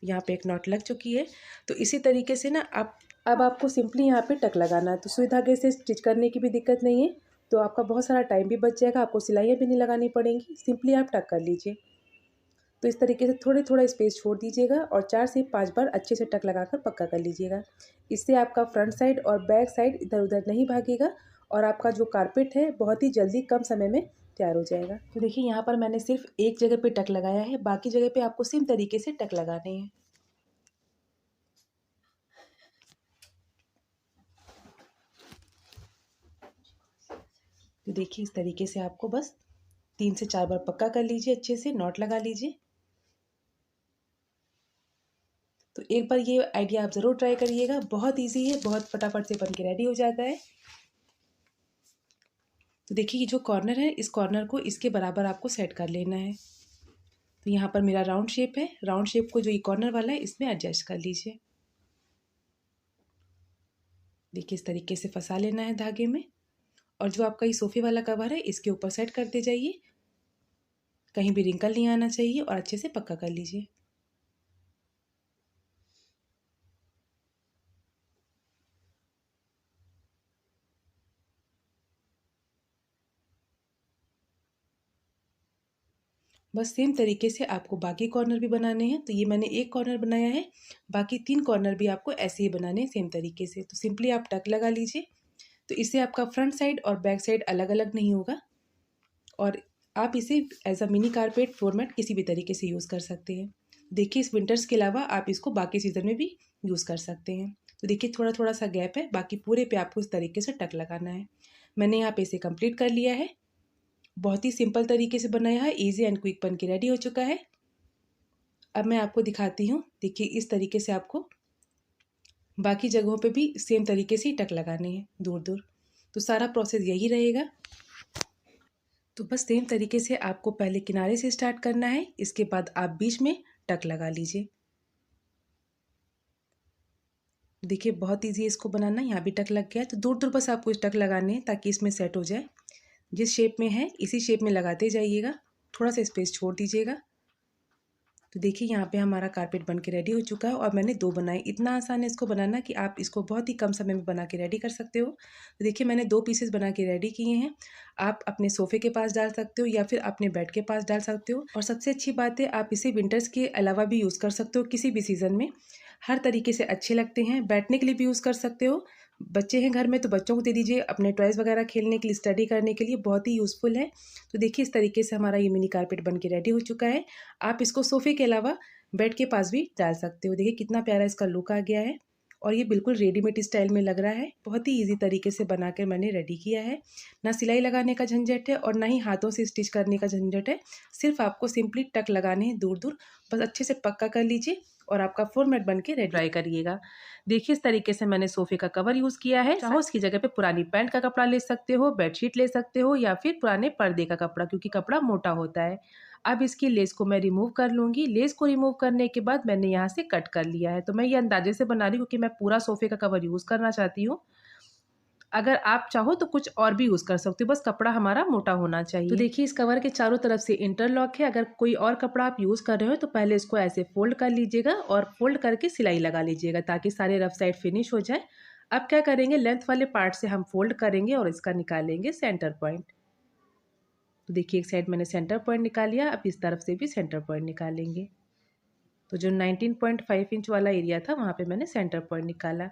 यहाँ पे एक नॉट लग चुकी है। तो इसी तरीके से ना आप, अब आपको सिंपली यहाँ पे टक लगाना है। तो सुई धागे से स्टिच करने की भी दिक्कत नहीं है, तो आपका बहुत सारा टाइम भी बच जाएगा, आपको सिलाइयाँ भी नहीं लगानी पड़ेंगी, सिंपली आप टक कर लीजिए। तो इस तरीके से थोड़े थोड़ा स्पेस छोड़ दीजिएगा और 4 से 5 बार अच्छे से टक लगाकर पक्का कर लीजिएगा। इससे आपका फ्रंट साइड और बैक साइड इधर उधर नहीं भागेगा, और आपका जो कारपेट है बहुत ही जल्दी कम समय में तैयार हो जाएगा। तो देखिए यहाँ पर मैंने सिर्फ एक जगह पे टक लगाया है, बाकी जगह पे आपको सेम तरीके से टक लगाने हैं। तो देखिए इस तरीके से आपको बस 3 से 4 बार पक्का कर लीजिए, अच्छे से नॉट लगा लीजिए। तो एक बार ये आइडिया आप ज़रूर ट्राई करिएगा, बहुत इजी है, बहुत फटाफट से बन के रेडी हो जाता है। तो देखिए ये जो कॉर्नर है, इस कॉर्नर को इसके बराबर आपको सेट कर लेना है। तो यहाँ पर मेरा राउंड शेप है, राउंड शेप को जो ये कॉर्नर वाला है इसमें एडजस्ट कर लीजिए। देखिए इस तरीके से फंसा लेना है धागे में, और जो आपका ये सोफे वाला कवर है इसके ऊपर सेट करते जाइए, कहीं भी रिंकल नहीं आना चाहिए, और अच्छे से पक्का कर लीजिए। बस सेम तरीके से आपको बाकी कॉर्नर भी बनाने हैं। तो ये मैंने एक कॉर्नर बनाया है, बाकी 3 कॉर्नर भी आपको ऐसे ही बनाने हैं सेम तरीके से। तो सिंपली आप टक लगा लीजिए, तो इससे आपका फ्रंट साइड और बैक साइड अलग अलग नहीं होगा, और आप इसे as a mini carpet format किसी भी तरीके से यूज़ कर सकते हैं। देखिए इस विंटर्स के अलावा आप इसको बाकी सीज़न में भी यूज़ कर सकते हैं। तो देखिए थोड़ा थोड़ा सा गैप है, बाकी पूरे पे आपको इस तरीके से टक लगाना है। मैंने यहाँ पे इसे कंप्लीट कर लिया है, बहुत ही सिंपल तरीके से बनाया है, ईजी एंड क्विक बन के रेडी हो चुका है। अब मैं आपको दिखाती हूँ, देखिए इस तरीके से आपको बाकी जगहों पे भी सेम तरीके से ही टक लगाने हैं दूर दूर। तो सारा प्रोसेस यही रहेगा। तो बस सेम तरीके से आपको पहले किनारे से स्टार्ट करना है, इसके बाद आप बीच में टक लगा लीजिए। देखिए बहुत इजी है इसको बनाना, यहाँ भी टक लग गया है। तो दूर दूर बस आपको इस टक लगाने हैं ताकि इसमें सेट हो जाए। जिस शेप में है इसी शेप में लगाते जाइएगा, थोड़ा सा स्पेस छोड़ दीजिएगा। तो देखिए यहाँ पे हमारा कारपेट बन के रेडी हो चुका है, और मैंने 2 बनाए। इतना आसान है इसको बनाना कि आप इसको बहुत ही कम समय में बना के रेडी कर सकते हो। तो देखिए मैंने 2 पीसेस बना के रेडी किए हैं। आप अपने सोफ़े के पास डाल सकते हो या फिर अपने बेड के पास डाल सकते हो, और सबसे अच्छी बात है आप इसे विंटर्स के अलावा भी यूज़ कर सकते हो, किसी भी सीज़न में। हर तरीके से अच्छे लगते हैं, बैठने के लिए भी यूज़ कर सकते हो, बच्चे हैं घर में तो बच्चों को दे दीजिए, अपने टॉयज़ वगैरह खेलने के लिए, स्टडी करने के लिए बहुत ही यूज़फुल है। तो देखिए इस तरीके से हमारा ये मिनी कारपेट बन के रेडी हो चुका है। आप इसको सोफ़े के अलावा बेड के पास भी डाल सकते हो। देखिए कितना प्यारा इसका लुक आ गया है और ये बिल्कुल रेडीमेड स्टाइल में लग रहा है। बहुत ही ईज़ी तरीके से बनाकर मैंने रेडी किया है। ना सिलाई लगाने का झंझट है और ना ही हाथों से स्टिच करने का झंझट है। सिर्फ आपको सिंपली टक लगाने हैं दूर-दूर, बस अच्छे से पक्का कर लीजिए और आपका फॉर्मेट बन के रेडी। ट्राई करिएगा। देखिए इस तरीके से मैंने सोफे का कवर यूज़ किया है। चाहो इसकी जगह पे पुरानी पैंट का कपड़ा ले सकते हो, बेडशीट ले सकते हो या फिर पुराने पर्दे का कपड़ा, क्योंकि कपड़ा मोटा होता है। अब इसकी लेस को मैं रिमूव कर लूँगी। लेस को रिमूव करने के बाद मैंने यहाँ से कट कर लिया है। तो मैं ये अंदाजे से बना रही हूँ क्योंकि मैं पूरा सोफे का कवर यूज़ करना चाहती हूँ। अगर आप चाहो तो कुछ और भी यूज़ कर सकते हो, बस कपड़ा हमारा मोटा होना चाहिए। तो देखिए इस कवर के चारों तरफ से इंटरलॉक है। अगर कोई और कपड़ा आप यूज़ कर रहे हो तो पहले इसको ऐसे फोल्ड कर लीजिएगा और फोल्ड करके सिलाई लगा लीजिएगा ताकि सारे रफ साइड फिनिश हो जाए। अब क्या करेंगे, लेंथ वाले पार्ट से हम फोल्ड करेंगे और इसका निकालेंगे सेंटर पॉइंट। तो देखिए एक साइड मैंने सेंटर पॉइंट निकाल लिया, अब इस तरफ से भी सेंटर पॉइंट निकालेंगे। तो जो 19.5 इंच वाला एरिया था वहाँ पे मैंने सेंटर पॉइंट निकाला।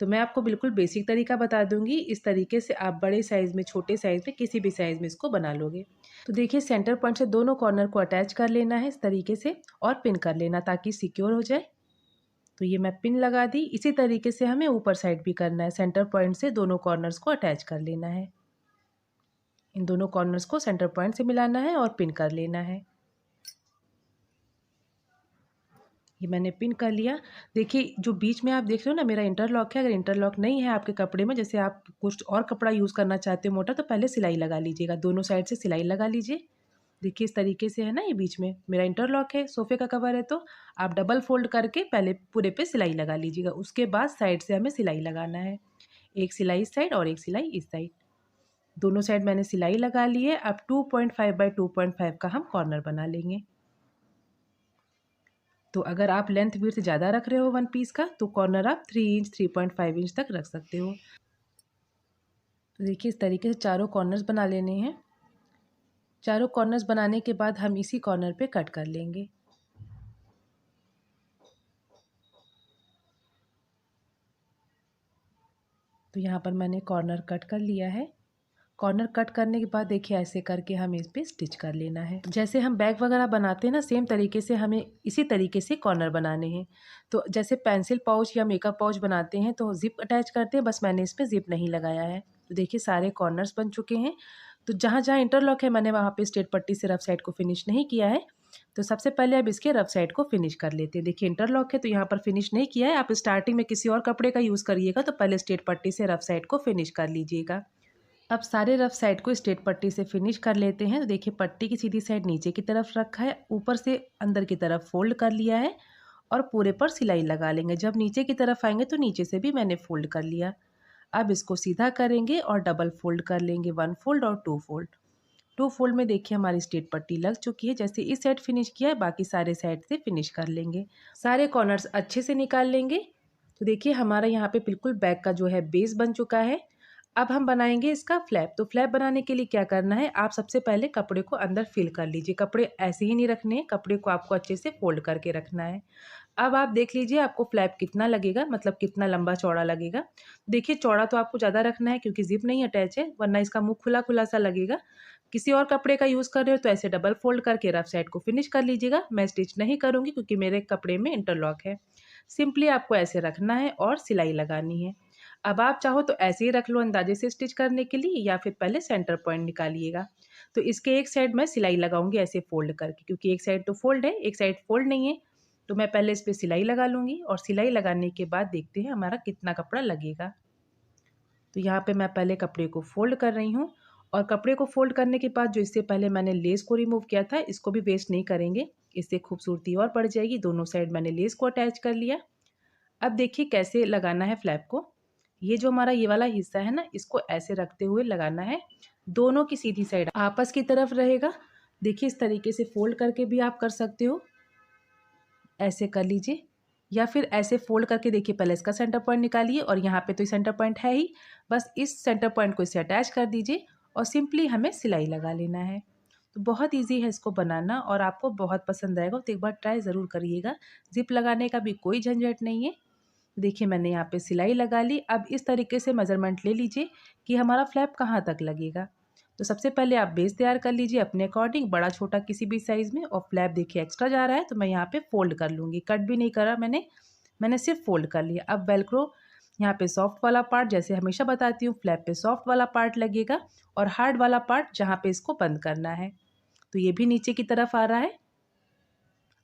तो मैं आपको बिल्कुल बेसिक तरीका बता दूंगी, इस तरीके से आप बड़े साइज़ में, छोटे साइज़ में, किसी भी साइज़ में इसको बना लोगे। तो देखिए सेंटर पॉइंट से दोनों कॉर्नर को अटैच कर लेना है इस तरीके से और पिन कर लेना ताकि सिक्योर हो जाए। तो ये मैं पिन लगा दी। इसी तरीके से हमें ऊपर साइड भी करना है। सेंटर पॉइंट से दोनों कॉर्नर्स को अटैच कर लेना है। इन दोनों कॉर्नर्स को सेंटर पॉइंट से मिलाना है और पिन कर लेना है। ये मैंने पिन कर लिया। देखिए जो बीच में आप देख रहे हो ना मेरा इंटरलॉक है। अगर इंटरलॉक नहीं है आपके कपड़े में, जैसे आप कुछ और कपड़ा यूज़ करना चाहते हो मोटा, तो पहले सिलाई लगा लीजिएगा। दोनों साइड से सिलाई लगा लीजिए। देखिए इस तरीके से है ना, ये बीच में मेरा इंटरलॉक है, सोफ़े का कवर है, तो आप डबल फ़ोल्ड करके पहले पूरे पे सिलाई लगा लीजिएगा। उसके बाद साइड से हमें सिलाई लगाना है। एक सिलाई इस साइड और एक सिलाई इस साइड। दोनों साइड मैंने सिलाई लगा ली है। अब 2.5 बाय 2.5 का हम कॉर्नर बना लेंगे। तो अगर आप लेंथ विड्थ ज़्यादा रख रहे हो वन पीस का तो कॉर्नर आप 3 इंच 3.5 इंच तक रख सकते हो। तो देखिए इस तरीके से चारों कॉर्नर्स बना लेने हैं। चारों कॉर्नर्स बनाने के बाद हम इसी कॉर्नर पे कट कर लेंगे। तो यहाँ पर मैंने कॉर्नर कट कर लिया है। कॉर्नर कट करने के बाद देखिए ऐसे करके हमें इस पे स्टिच कर लेना है। जैसे हम बैग वगैरह बनाते हैं ना, सेम तरीके से हमें इसी तरीके से कॉर्नर बनाने हैं। तो जैसे पेंसिल पाउच या मेकअप पाउच बनाते हैं तो जिप अटैच करते हैं, बस मैंने इस पे जिप नहीं लगाया है। तो देखिए सारे कॉर्नर्स बन चुके हैं। तो जहाँ जहाँ इंटरलॉक है मैंने वहाँ पे स्ट्रेट पट्टी से रफ साइड को फिनिश नहीं किया है। तो सबसे पहले अब इसके रफ साइड को फिनिश कर लेते हैं। देखिए इंटरलॉक है तो यहाँ पर फिनिश नहीं किया है। आप स्टार्टिंग में किसी और कपड़े का यूज़ करिएगा तो पहले स्ट्रेट पट्टी से रफ साइड को फिनिश कर लीजिएगा। अब सारे रफ साइड को स्ट्रेट पट्टी से फिनिश कर लेते हैं। तो देखिए पट्टी की सीधी साइड नीचे की तरफ रखा है, ऊपर से अंदर की तरफ फोल्ड कर लिया है और पूरे पर सिलाई लगा लेंगे। जब नीचे की तरफ आएंगे तो नीचे से भी मैंने फोल्ड कर लिया। अब इसको सीधा करेंगे और डबल फोल्ड कर लेंगे, 1 फोल्ड और 2 फोल्ड। 2 फोल्ड में देखिए हमारी स्ट्रेट पट्टी लग चुकी है। जैसे इस साइड फिनिश किया है बाकी सारे साइड से फिनिश कर लेंगे। सारे कॉर्नर्स अच्छे से निकाल लेंगे। तो देखिए हमारा यहाँ पे बिल्कुल बैक का जो है बेस बन चुका है। अब हम बनाएंगे इसका फ्लैप। तो फ्लैप बनाने के लिए क्या करना है, आप सबसे पहले कपड़े को अंदर फिल कर लीजिए। कपड़े ऐसे ही नहीं रखने हैं, कपड़े को आपको अच्छे से फोल्ड करके रखना है। अब आप देख लीजिए आपको फ्लैप कितना लगेगा, मतलब कितना लंबा चौड़ा लगेगा। देखिए चौड़ा तो आपको ज़्यादा रखना है क्योंकि जिप नहीं अटैच है, वरना इसका मुंह खुला खुला सा लगेगा। किसी और कपड़े का यूज़ कर रहे हो तो ऐसे डबल फोल्ड करके रफ साइड को फिनिश कर लीजिएगा। मैं स्टिच नहीं करूँगी क्योंकि मेरे कपड़े में इंटरलॉक है। सिंपली आपको ऐसे रखना है और सिलाई लगानी है। अब आप चाहो तो ऐसे ही रख लो अंदाजे से स्टिच करने के लिए, या फिर पहले सेंटर पॉइंट निकालिएगा। तो इसके एक साइड मैं सिलाई लगाऊंगी ऐसे फोल्ड करके, क्योंकि एक साइड तो फोल्ड है एक साइड फोल्ड नहीं है। तो मैं पहले इस पर सिलाई लगा लूँगी और सिलाई लगाने के बाद देखते हैं हमारा कितना कपड़ा लगेगा। तो यहाँ पे मैं पहले कपड़े को फोल्ड कर रही हूँ और कपड़े को फोल्ड करने के बाद जो इससे पहले मैंने लेस को रिमूव किया था इसको भी वेस्ट नहीं करेंगे, इससे खूबसूरती और बढ़ जाएगी। दोनों साइड मैंने लेस को अटैच कर लिया। अब देखिए कैसे लगाना है फ्लैप को। ये जो हमारा ये वाला हिस्सा है ना, इसको ऐसे रखते हुए लगाना है। दोनों की सीधी साइड आपस की तरफ रहेगा। देखिए इस तरीके से फोल्ड करके भी आप कर सकते हो, ऐसे कर लीजिए, या फिर ऐसे फोल्ड करके देखिए पहले इसका सेंटर पॉइंट निकालिए और यहाँ पे तो सेंटर पॉइंट है ही, बस इस सेंटर पॉइंट को इससे अटैच कर दीजिए और सिंपली हमें सिलाई लगा लेना है। तो बहुत इजी है इसको बनाना और आपको बहुत पसंद आएगा, तो एक बार ट्राई ज़रूर करिएगा। जिप लगाने का भी कोई झंझट नहीं है। देखिए मैंने यहाँ पे सिलाई लगा ली। अब इस तरीके से मेज़रमेंट ले लीजिए कि हमारा फ्लैप कहाँ तक लगेगा। तो सबसे पहले आप बेस तैयार कर लीजिए अपने अकॉर्डिंग, बड़ा छोटा किसी भी साइज़ में। और फ्लैप देखिए एक्स्ट्रा जा रहा है तो मैं यहाँ पे फ़ोल्ड कर लूँगी। कट भी नहीं करा मैंने सिर्फ फ़ोल्ड कर लिया। अब वेलक्रो यहाँ पे सॉफ्ट वाला पार्ट, जैसे हमेशा बताती हूँ, फ्लैप पे सॉफ्ट वाला पार्ट लगेगा और हार्ड वाला पार्ट जहाँ पे इसको बंद करना है। तो ये भी नीचे की तरफ आ रहा है।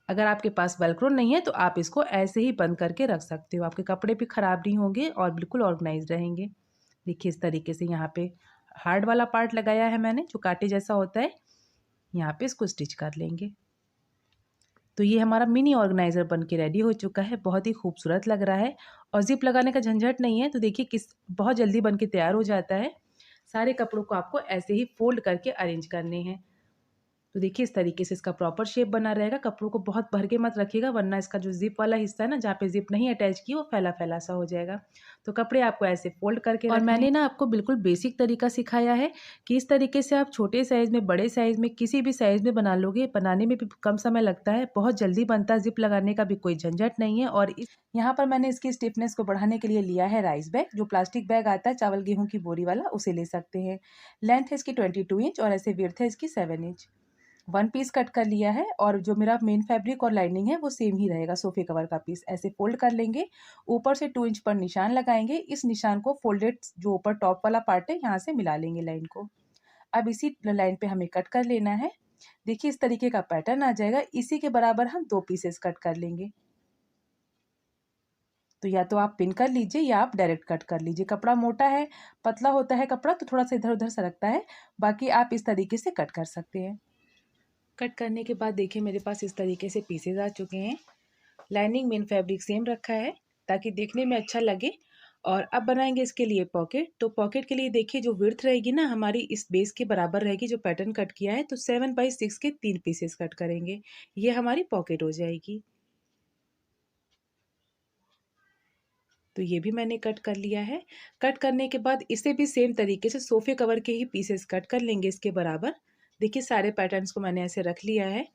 अगर आपके पास वेलक्रो नहीं है तो आप इसको ऐसे ही बंद करके रख सकते हो। आपके कपड़े भी ख़राब नहीं होंगे और बिल्कुल ऑर्गेनाइज रहेंगे। देखिए इस तरीके से यहाँ पे हार्ड वाला पार्ट लगाया है मैंने, जो कांटे जैसा होता है। यहाँ पे इसको स्टिच कर लेंगे। तो ये हमारा मिनी ऑर्गेनाइज़र बन के रेडी हो चुका है। बहुत ही खूबसूरत लग रहा है और ज़िप लगाने का झंझट नहीं है। तो देखिए बहुत जल्दी बन के तैयार हो जाता है। सारे कपड़ों को आपको ऐसे ही फ़ोल्ड करके अरेंज करने हैं। तो देखिए इस तरीके से इसका प्रॉपर शेप बना रहेगा। कपड़ों को बहुत भर के मत रखिएगा, वरना इसका जो ज़िप वाला हिस्सा है ना, जहाँ पे ज़िप नहीं अटैच की, वो फैला-फैला सा हो जाएगा। तो कपड़े आपको ऐसे फ़ोल्ड करके और मैंने ना आपको बिल्कुल बेसिक तरीका सिखाया है कि इस तरीके से आप छोटे साइज़ में, बड़े साइज़ में, किसी भी साइज़ में बना लोगे। बनाने में भी कम समय लगता है, बहुत जल्दी बनता है, ज़िप लगाने का भी कोई झंझट नहीं है। और इस यहाँ पर मैंने इसकी स्टिफनेस को बढ़ाने के लिए लिया है राइस बैग। जो प्लास्टिक बैग आता है चावल गेहूँ की बोरी वाला, उसे ले सकते हैं। लेंथ है इसकी 22 इंच और ऐसे विड्थ है इसकी 7 इंच। वन पीस कट कर लिया है और जो मेरा मेन फैब्रिक और लाइनिंग है वो सेम ही रहेगा। सोफे कवर का पीस ऐसे फोल्ड कर लेंगे। ऊपर से 2 इंच पर निशान लगाएंगे। इस निशान को फोल्डेड जो ऊपर टॉप वाला पार्ट है यहाँ से मिला लेंगे लाइन को। अब इसी लाइन पे हमें कट कर लेना है। देखिए इस तरीके का पैटर्न आ जाएगा। इसी के बराबर हम 2 पीसेस कट कर लेंगे। तो या तो आप पिन कर लीजिए या आप डायरेक्ट कट कर लीजिए। कपड़ा मोटा है, पतला होता है कपड़ा, तो थोड़ा सा इधर उधर सरकता है। बाकी आप इस तरीके से कट कर सकते हैं। कट करने के बाद देखिए मेरे पास इस तरीके से पीसेज आ चुके हैं। लाइनिंग मेन फैब्रिक सेम रखा है ताकि देखने में अच्छा लगे। और अब बनाएंगे इसके लिए पॉकेट। तो पॉकेट के लिए देखिए जो विड्थ रहेगी ना हमारी, इस बेस के बराबर रहेगी जो पैटर्न कट किया है। तो 7/6 के 3 पीसेस कट करेंगे। ये हमारी पॉकेट हो जाएगी। तो ये भी मैंने कट कर लिया है। कट करने के बाद इसे भी सेम तरीके से सोफे कवर के ही पीसेस कट कर लेंगे इसके बराबर। देखिए सारे पैटर्न्स को मैंने ऐसे रख लिया है।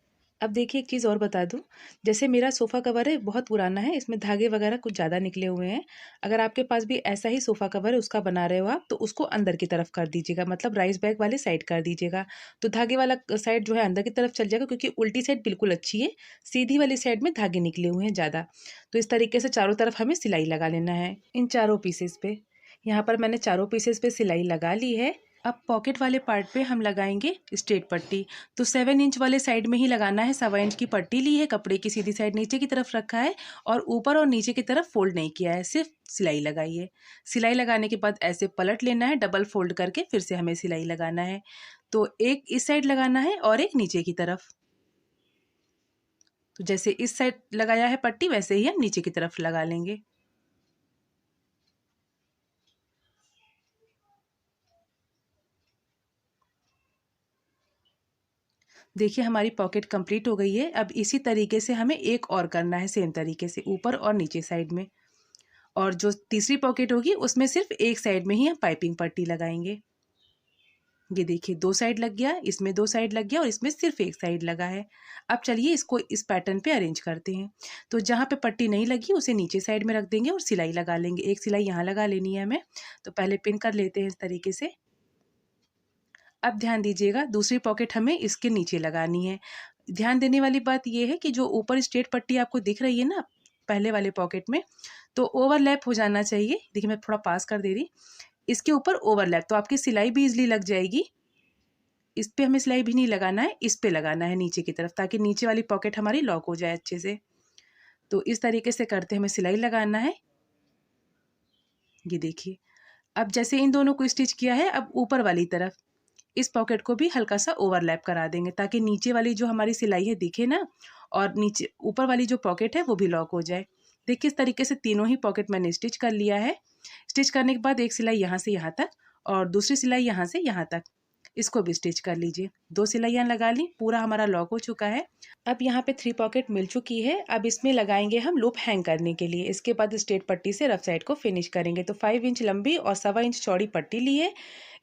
अब देखिए एक चीज़ और बता दूं, जैसे मेरा सोफ़ा कवर है बहुत पुराना है, इसमें धागे वगैरह कुछ ज़्यादा निकले हुए हैं। अगर आपके पास भी ऐसा ही सोफ़ा कवर है, उसका बना रहे हो आप, तो उसको अंदर की तरफ कर दीजिएगा, मतलब राइस बैग वाले साइड कर दीजिएगा। तो धागे वाला साइड जो है अंदर की तरफ चल जाएगा, क्योंकि उल्टी साइड बिल्कुल अच्छी है, सीधी वाली साइड में धागे निकले हुए हैं ज़्यादा। तो इस तरीके से चारों तरफ हमें सिलाई लगा लेना है इन चारों पीसेस पे। यहाँ पर मैंने चारों पीसेस पे सिलाई लगा ली है। अब पॉकेट वाले पार्ट पे हम लगाएंगे स्ट्रेट पट्टी। तो 7 इंच वाले साइड में ही लगाना है। 1.25 इंच की पट्टी ली है, कपड़े की सीधी साइड नीचे की तरफ रखा है और ऊपर और नीचे की तरफ फोल्ड नहीं किया है, सिर्फ सिलाई लगाई है। सिलाई लगाने के बाद ऐसे पलट लेना है, डबल फोल्ड करके फिर से हमें सिलाई लगाना है। तो एक इस साइड लगाना है और एक नीचे की तरफ। तो जैसे इस साइड लगाया है पट्टी, वैसे ही हम नीचे की तरफ लगा लेंगे। देखिए हमारी पॉकेट कंप्लीट हो गई है। अब इसी तरीके से हमें एक और करना है, सेम तरीके से ऊपर और नीचे साइड में। और जो तीसरी पॉकेट होगी उसमें सिर्फ एक साइड में ही हम पाइपिंग पट्टी लगाएंगे। ये देखिए 2 साइड लग गया, इसमें 2 साइड लग गया और इसमें सिर्फ एक साइड लगा है। अब चलिए इसको इस पैटर्न पे अरेंज करते हैं। तो जहाँ पे पट्टी नहीं लगी उसे नीचे साइड में रख देंगे और सिलाई लगा लेंगे। एक सिलाई यहाँ लगा लेनी है हमें। तो पहले पिन कर लेते हैं इस तरीके से। अब ध्यान दीजिएगा दूसरी पॉकेट हमें इसके नीचे लगानी है। ध्यान देने वाली बात यह है कि जो ऊपर स्ट्रेट पट्टी आपको दिख रही है ना पहले वाले पॉकेट में, तो ओवरलैप हो जाना चाहिए। देखिए मैं थोड़ा पास कर दे रही, इसके ऊपर ओवरलैप, तो आपकी सिलाई भी इजीली लग जाएगी। इस पे हमें सिलाई भी नहीं लगाना है, इस पे लगाना है नीचे की तरफ, ताकि नीचे वाली पॉकेट हमारी लॉक हो जाए अच्छे से। तो इस तरीके से करते हमें सिलाई लगाना है। ये देखिए अब जैसे इन दोनों को स्टिच किया है, अब ऊपर वाली तरफ इस पॉकेट को भी हल्का सा ओवरलैप करा देंगे, ताकि नीचे वाली जो हमारी सिलाई है दिखे ना, और नीचे ऊपर वाली जो पॉकेट है वो भी लॉक हो जाए। देखिए इस तरीके से तीनों ही पॉकेट मैंने स्टिच कर लिया है। स्टिच करने के बाद एक सिलाई यहाँ से यहाँ तक और दूसरी सिलाई यहाँ से यहाँ तक, इसको भी स्टिच कर लीजिए। 2 सिलाइयाँ लगा ली, पूरा हमारा लॉक हो चुका है। अब यहाँ पे 3 पॉकेट मिल चुकी है। अब इसमें लगाएंगे हम लूप हैंग करने के लिए। इसके बाद स्ट्रेट पट्टी से रफ साइड को फिनिश करेंगे। तो 5 इंच लंबी और 1.25 इंच चौड़ी पट्टी ली है,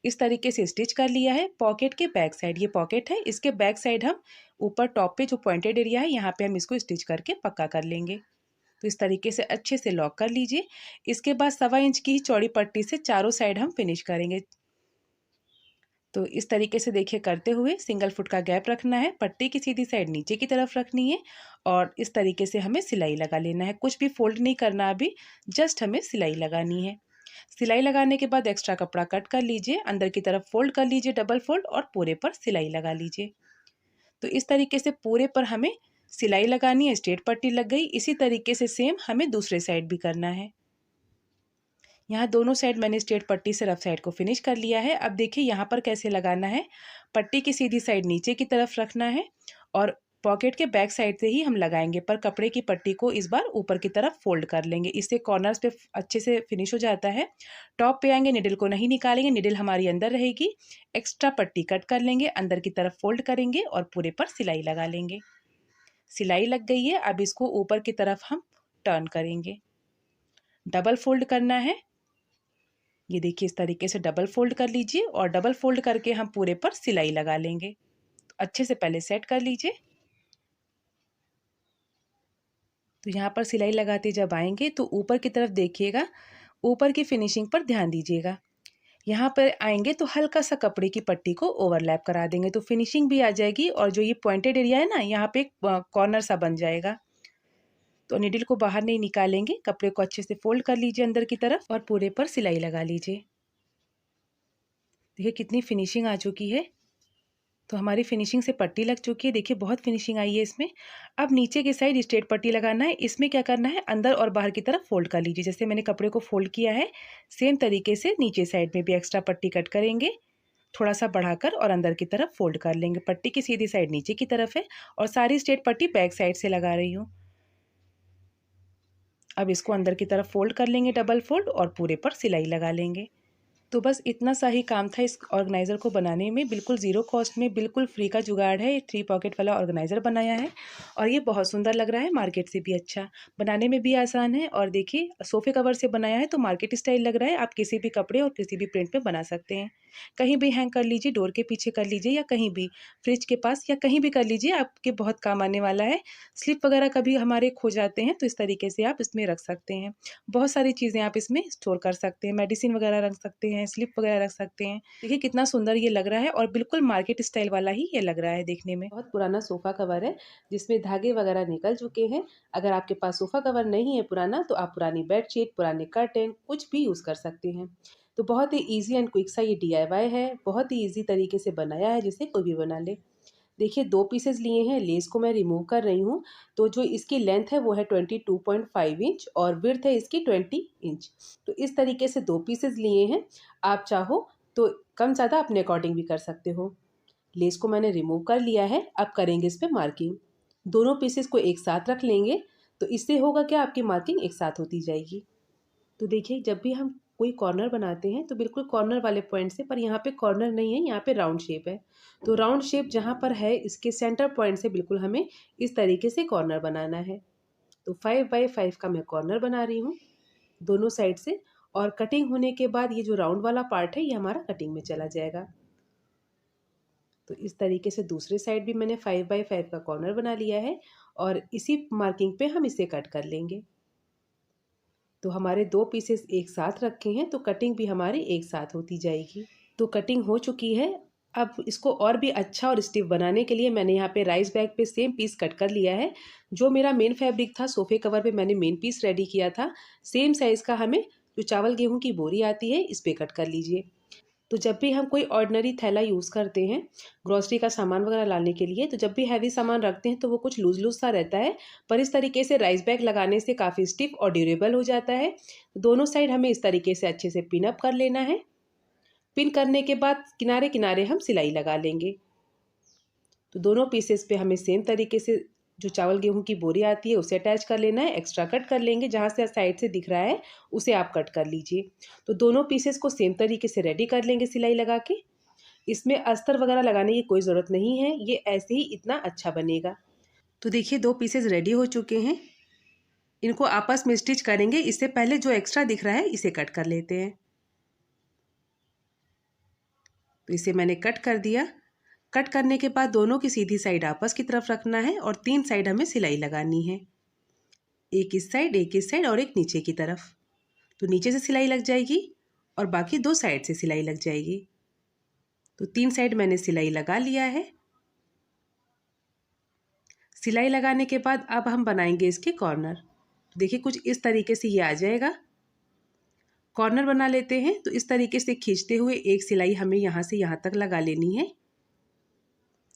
इस तरीके से स्टिच कर लिया है। पॉकेट के बैक साइड, ये पॉकेट है, इसके बैक साइड हम ऊपर टॉप पे जो पॉइंटेड एरिया है यहाँ पे हम इसको स्टिच करके पक्का कर लेंगे। तो इस तरीके से अच्छे से लॉक कर लीजिए। इसके बाद 1.25 इंच की चौड़ी पट्टी से चारों साइड हम फिनिश करेंगे। तो इस तरीके से देखिए करते हुए सिंगल फुट का गैप रखना है, पट्टी की सीधी साइड नीचे की तरफ रखनी है और इस तरीके से हमें सिलाई लगा लेना है। कुछ भी फोल्ड नहीं करना अभी, जस्ट हमें सिलाई लगानी है। सिलाई लगाने के बाद एक्स्ट्रा कपड़ा कट कर लीजिए, अंदर की तरफ फोल्ड कर लीजिए डबल फोल्ड और पूरे पर सिलाई लगा लीजिए। तो इस तरीके से पूरे पर हमें सिलाई लगानी है। स्ट्रेट पट्टी लग गई, इसी तरीके से सेम हमें दूसरे साइड भी करना है। यहाँ दोनों साइड मैंने स्ट्रेट पट्टी से रफ साइड को फिनिश कर लिया है। अब देखिए यहाँ पर कैसे लगाना है। पट्टी की सीधी साइड नीचे की तरफ रखना है और पॉकेट के बैक साइड से ही हम लगाएंगे, पर कपड़े की पट्टी को इस बार ऊपर की तरफ फोल्ड कर लेंगे। इससे कॉर्नर्स पे अच्छे से फिनिश हो जाता है। टॉप पे आएंगे, निडल को नहीं निकालेंगे, निडल हमारी अंदर रहेगी। एक्स्ट्रा पट्टी कट कर लेंगे, अंदर की तरफ फोल्ड करेंगे और पूरे पर सिलाई लगा लेंगे। सिलाई लग गई है, अब इसको ऊपर की तरफ हम टर्न करेंगे। डबल फोल्ड करना है। ये देखिए इस तरीके से डबल फोल्ड कर लीजिए और डबल फोल्ड करके हम पूरे पर सिलाई लगा लेंगे। तो अच्छे से पहले सेट कर लीजिए। तो यहाँ पर सिलाई लगाते जब आएंगे तो ऊपर की तरफ देखिएगा, ऊपर की फिनिशिंग पर ध्यान दीजिएगा। यहाँ पर आएंगे तो हल्का सा कपड़े की पट्टी को ओवरलैप करा देंगे तो फिनिशिंग भी आ जाएगी और जो ये पॉइंटेड एरिया है ना, यहाँ पे एक कॉर्नर सा बन जाएगा। तो नीडल को बाहर नहीं निकालेंगे, कपड़े को अच्छे से फोल्ड कर लीजिए अंदर की तरफ और पूरे पर सिलाई लगा लीजिए। देखिए कितनी फिनिशिंग आ चुकी है। तो हमारी फिनिशिंग से पट्टी लग चुकी है, देखिए बहुत फिनिशिंग आई है इसमें। अब नीचे की साइड स्ट्रेट पट्टी लगाना है। इसमें क्या करना है, अंदर और बाहर की तरफ फोल्ड कर लीजिए। जैसे मैंने कपड़े को फोल्ड किया है, सेम तरीके से नीचे साइड में भी एक्स्ट्रा पट्टी कट करेंगे, थोड़ा सा बढ़ाकर और अंदर की तरफ फोल्ड कर लेंगे। पट्टी की सीधी साइड नीचे की तरफ है और सारी स्ट्रेट पट्टी बैक साइड से लगा रही हूँ। अब इसको अंदर की तरफ फोल्ड कर लेंगे डबल फोल्ड और पूरे पर सिलाई लगा लेंगे। तो बस इतना सा ही काम था इस ऑर्गेनाइज़र को बनाने में। बिल्कुल ज़ीरो कॉस्ट में, बिल्कुल फ्री का जुगाड़ है। ये 3 पॉकेट वाला ऑर्गेनाइज़र बनाया है और ये बहुत सुंदर लग रहा है, मार्केट से भी अच्छा, बनाने में भी आसान है। और देखिए सोफ़े कवर से बनाया है तो मार्केट स्टाइल लग रहा है। आप किसी भी कपड़े और किसी भी प्रिंट में बना सकते हैं। कहीं भी हैंग कर लीजिए, डोर के पीछे कर लीजिए या कहीं भी फ्रिज के पास या कहीं भी कर लीजिए, आपके बहुत काम आने वाला है। स्लिप वगैरह कभी हमारे खो जाते हैं तो इस तरीके से आप इसमें रख सकते हैं। बहुत सारी चीज़ें आप इसमें स्टोर कर सकते हैं, मेडिसिन वगैरह रख सकते हैं, स्लिप वगैरह रख सकते हैं। देखिए कितना सुंदर ये लग रहा है और बिल्कुल मार्केट स्टाइल वाला ही ये लग रहा है देखने में। बहुत पुराना सोफ़ा कवर है जिसमें धागे वगैरह निकल चुके हैं। अगर आपके पास सोफ़ा कवर नहीं है पुराना तो आप पुरानी बेडशीट, पुराने कर्टेन कुछ भी यूज़ कर सकते हैं। तो बहुत ही ईजी एंड क्विक सा ये DIY है, बहुत ही ईजी तरीके से बनाया है जिसे कोई भी बना ले। देखिए 2 पीसेस लिए हैं, लेस को मैं रिमूव कर रही हूँ। तो जो इसकी लेंथ है वो है 22.5 इंच और विड्थ है इसकी 20 इंच। तो इस तरीके से 2 पीसेस लिए हैं। आप चाहो तो कम ज़्यादा अपने अकॉर्डिंग भी कर सकते हो। लेस को मैंने रिमूव कर लिया है, अब करेंगे इस पे मार्किंग। दोनों पीसेस को एक साथ रख लेंगे तो इससे होगा क्या, आपकी मार्किंग एक साथ होती जाएगी। तो देखिए जब भी हम कोई कॉर्नर बनाते हैं तो बिल्कुल कॉर्नर वाले पॉइंट से, पर यहाँ पे कॉर्नर नहीं है, यहाँ पे राउंड शेप है। तो राउंड शेप जहाँ पर है इसके सेंटर पॉइंट से बिल्कुल हमें इस तरीके से कॉर्नर बनाना है। तो 5x5 का मैं कॉर्नर बना रही हूँ दोनों साइड से। और कटिंग होने के बाद ये जो राउंड वाला पार्ट है ये हमारा कटिंग में चला जाएगा। तो इस तरीके से दूसरे साइड भी मैंने 5x5 का कॉर्नर बना लिया है और इसी मार्किंग पे हम इसे कट कर लेंगे। तो हमारे 2 पीसेस एक साथ रखे हैं तो कटिंग भी हमारी एक साथ होती जाएगी। तो कटिंग हो चुकी है। अब इसको और भी अच्छा और स्टिफ बनाने के लिए मैंने यहाँ पे राइस बैग पे सेम पीस कट कर लिया है। जो मेरा मेन फैब्रिक था सोफ़े कवर पे मैंने मेन पीस रेडी किया था, सेम साइज़ का हमें जो चावल गेहूँ की बोरी आती है इस पे कट कर लीजिए। तो जब भी हम कोई ऑर्डिनरी थैला यूज़ करते हैं ग्रॉसरी का सामान वगैरह लाने के लिए, तो जब भी हैवी सामान रखते हैं तो वो कुछ लूज़ लूज़ सा रहता है, पर इस तरीके से राइस बैग लगाने से काफ़ी स्टिफ और ड्यूरेबल हो जाता है। दोनों साइड हमें इस तरीके से अच्छे से पिन अप कर लेना है। पिन करने के बाद किनारे किनारे हम सिलाई लगा लेंगे। तो दोनों पीसेस पे हमें सेम तरीके से जो चावल गेहूं की बोरी आती है उसे अटैच कर लेना है। एक्स्ट्रा कट कर लेंगे, जहाँ से साइड से दिख रहा है उसे आप कट कर लीजिए। तो दोनों पीसेस को सेम तरीके से रेडी कर लेंगे सिलाई लगा के। इसमें अस्तर वगैरह लगाने की कोई ज़रूरत नहीं है, ये ऐसे ही इतना अच्छा बनेगा। तो देखिए 2 पीसेस रेडी हो चुके हैं, इनको आपस में स्टिच करेंगे। इससे पहले जो एक्स्ट्रा दिख रहा है इसे कट कर लेते हैं। तो इसे मैंने कट कर दिया। कट करने के बाद दोनों की सीधी साइड आपस की तरफ रखना है और 3 साइड हमें सिलाई लगानी है। एक इस साइड और एक नीचे की तरफ। तो नीचे से सिलाई लग जाएगी और बाकी 2 साइड से सिलाई लग जाएगी। तो 3 साइड मैंने सिलाई लगा लिया है। सिलाई लगाने के बाद अब हम बनाएंगे इसके कॉर्नर। देखिए कुछ इस तरीके से ये आ जाएगा। कॉर्नर बना लेते हैं। तो इस तरीके से खींचते हुए एक सिलाई हमें यहाँ से यहाँ तक लगा लेनी है।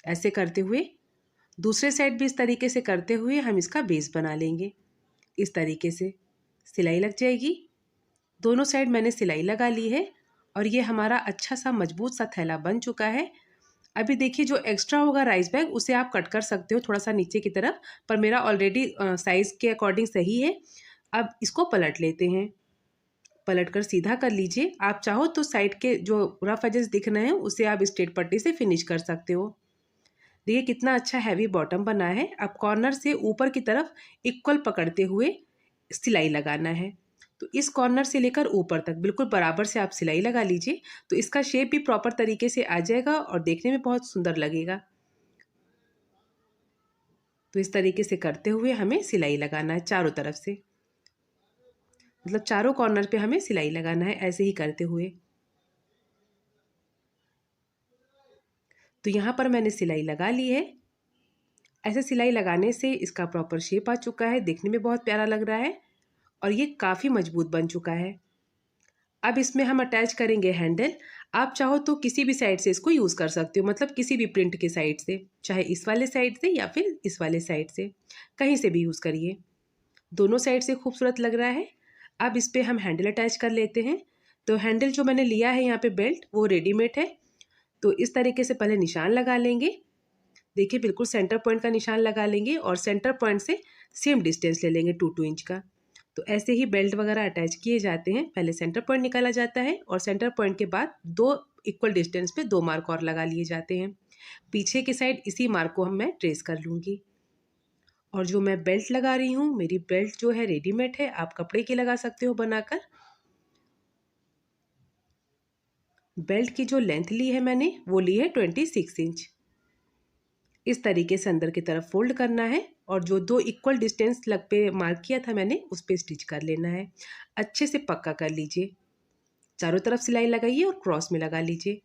ऐसे करते हुए दूसरे साइड भी इस तरीके से करते हुए हम इसका बेस बना लेंगे। इस तरीके से सिलाई लग जाएगी। दोनों साइड मैंने सिलाई लगा ली है और ये हमारा अच्छा सा मजबूत सा थैला बन चुका है। अभी देखिए जो एक्स्ट्रा होगा राइस बैग उसे आप कट कर सकते हो थोड़ा सा नीचे की तरफ, पर मेरा ऑलरेडी साइज़ के अकॉर्डिंग सही है। अब इसको पलट लेते हैं। पलट कर सीधा कर लीजिए। आप चाहो तो साइड के जो रफ एजेस दिख रहे हैं उसे आप स्ट्रेट पट्टी से फिनिश कर सकते हो। देखिए कितना अच्छा हैवी बॉटम बना है। अब कॉर्नर से ऊपर की तरफ इक्वल पकड़ते हुए सिलाई लगाना है। तो इस कॉर्नर से लेकर ऊपर तक बिल्कुल बराबर से आप सिलाई लगा लीजिए। तो इसका शेप भी प्रॉपर तरीके से आ जाएगा और देखने में बहुत सुंदर लगेगा। तो इस तरीके से करते हुए हमें सिलाई लगाना है चारों तरफ से, मतलब चारों कॉर्नर पे हमें सिलाई लगाना है ऐसे ही करते हुए। तो यहाँ पर मैंने सिलाई लगा ली है। ऐसे सिलाई लगाने से इसका प्रॉपर शेप आ चुका है, देखने में बहुत प्यारा लग रहा है और ये काफ़ी मजबूत बन चुका है। अब इसमें हम अटैच करेंगे हैंडल। आप चाहो तो किसी भी साइड से इसको यूज़ कर सकते हो, मतलब किसी भी प्रिंट के साइड से, चाहे इस वाले साइड से या फिर इस वाले साइड से, कहीं से भी यूज़ करिए। दोनों साइड से खूबसूरत लग रहा है। अब इस पर हम हैंडल अटैच कर लेते हैं। तो हैंडल जो मैंने लिया है यहाँ पे बेल्ट वो रेडीमेड है। तो इस तरीके से पहले निशान लगा लेंगे। देखिए बिल्कुल सेंटर पॉइंट का निशान लगा लेंगे और सेंटर पॉइंट से सेम डिस्टेंस ले लेंगे 2-2 इंच का। तो ऐसे ही बेल्ट वगैरह अटैच किए जाते हैं। पहले सेंटर पॉइंट निकाला जाता है और सेंटर पॉइंट के बाद 2 इक्वल डिस्टेंस पे 2 मार्क और लगा लिए जाते हैं। पीछे की साइड इसी मार्क को मैं ट्रेस कर लूँगी। और जो मैं बेल्ट लगा रही हूँ, मेरी बेल्ट जो है रेडीमेड है, आप कपड़े की लगा सकते हो बनाकर। बेल्ट की जो लेंथ ली है मैंने वो ली है 26 इंच। इस तरीके से अंदर की तरफ फोल्ड करना है और जो 2 इक्वल डिस्टेंस लग पे मार्क किया था मैंने उस पे स्टिच कर लेना है। अच्छे से पक्का कर लीजिए। चारों तरफ सिलाई लगाइए और क्रॉस में लगा लीजिए।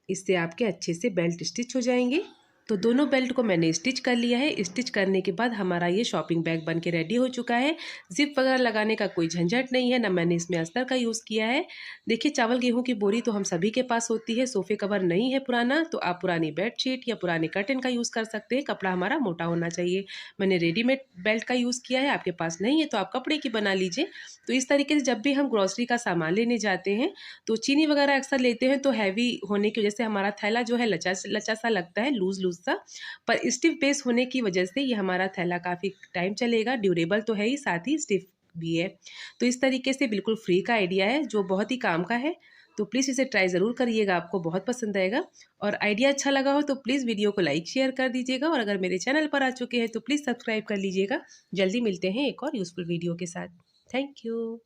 इससे आपके अच्छे से बेल्ट स्टिच हो जाएंगे। तो दोनों बेल्ट को मैंने स्टिच कर लिया है। स्टिच करने के बाद हमारा ये शॉपिंग बैग बन के रेडी हो चुका है। जिप वगैरह लगाने का कोई झंझट नहीं है, ना मैंने इसमें अस्तर का यूज़ किया है। देखिए चावल गेहूं की बोरी तो हम सभी के पास होती है। सोफ़े कवर नहीं है पुराना तो आप पुरानी बेडशीट या पुराने कर्टन का यूज़ कर सकते हैं। कपड़ा हमारा मोटा होना चाहिए। मैंने रेडीमेड बेल्ट का यूज़ किया है, आपके पास नहीं है तो आप कपड़े की बना लीजिए। तो इस तरीके से जब भी हम ग्रॉसरी का सामान लेने जाते हैं तो चीनी वगैरह अक्सर लेते हैं तो हैवी होने की वजह से हमारा थैला जो है लचा लचा सा लगता है, लूज लूज सा। पर स्टिफ बेस होने की वजह से ये हमारा थैला काफ़ी टाइम चलेगा, ड्यूरेबल तो है ही, साथ ही स्टिफ भी है। तो इस तरीके से बिल्कुल फ्री का आइडिया है जो बहुत ही काम का है। तो प्लीज़ इसे ट्राई ज़रूर करिएगा, आपको बहुत पसंद आएगा। और आइडिया अच्छा लगा हो तो प्लीज़ वीडियो को लाइक शेयर कर दीजिएगा और अगर मेरे चैनल पर आ चुके हैं तो प्लीज़ सब्सक्राइब कर लीजिएगा। जल्दी मिलते हैं एक और यूज़फुल वीडियो के साथ। Thank you.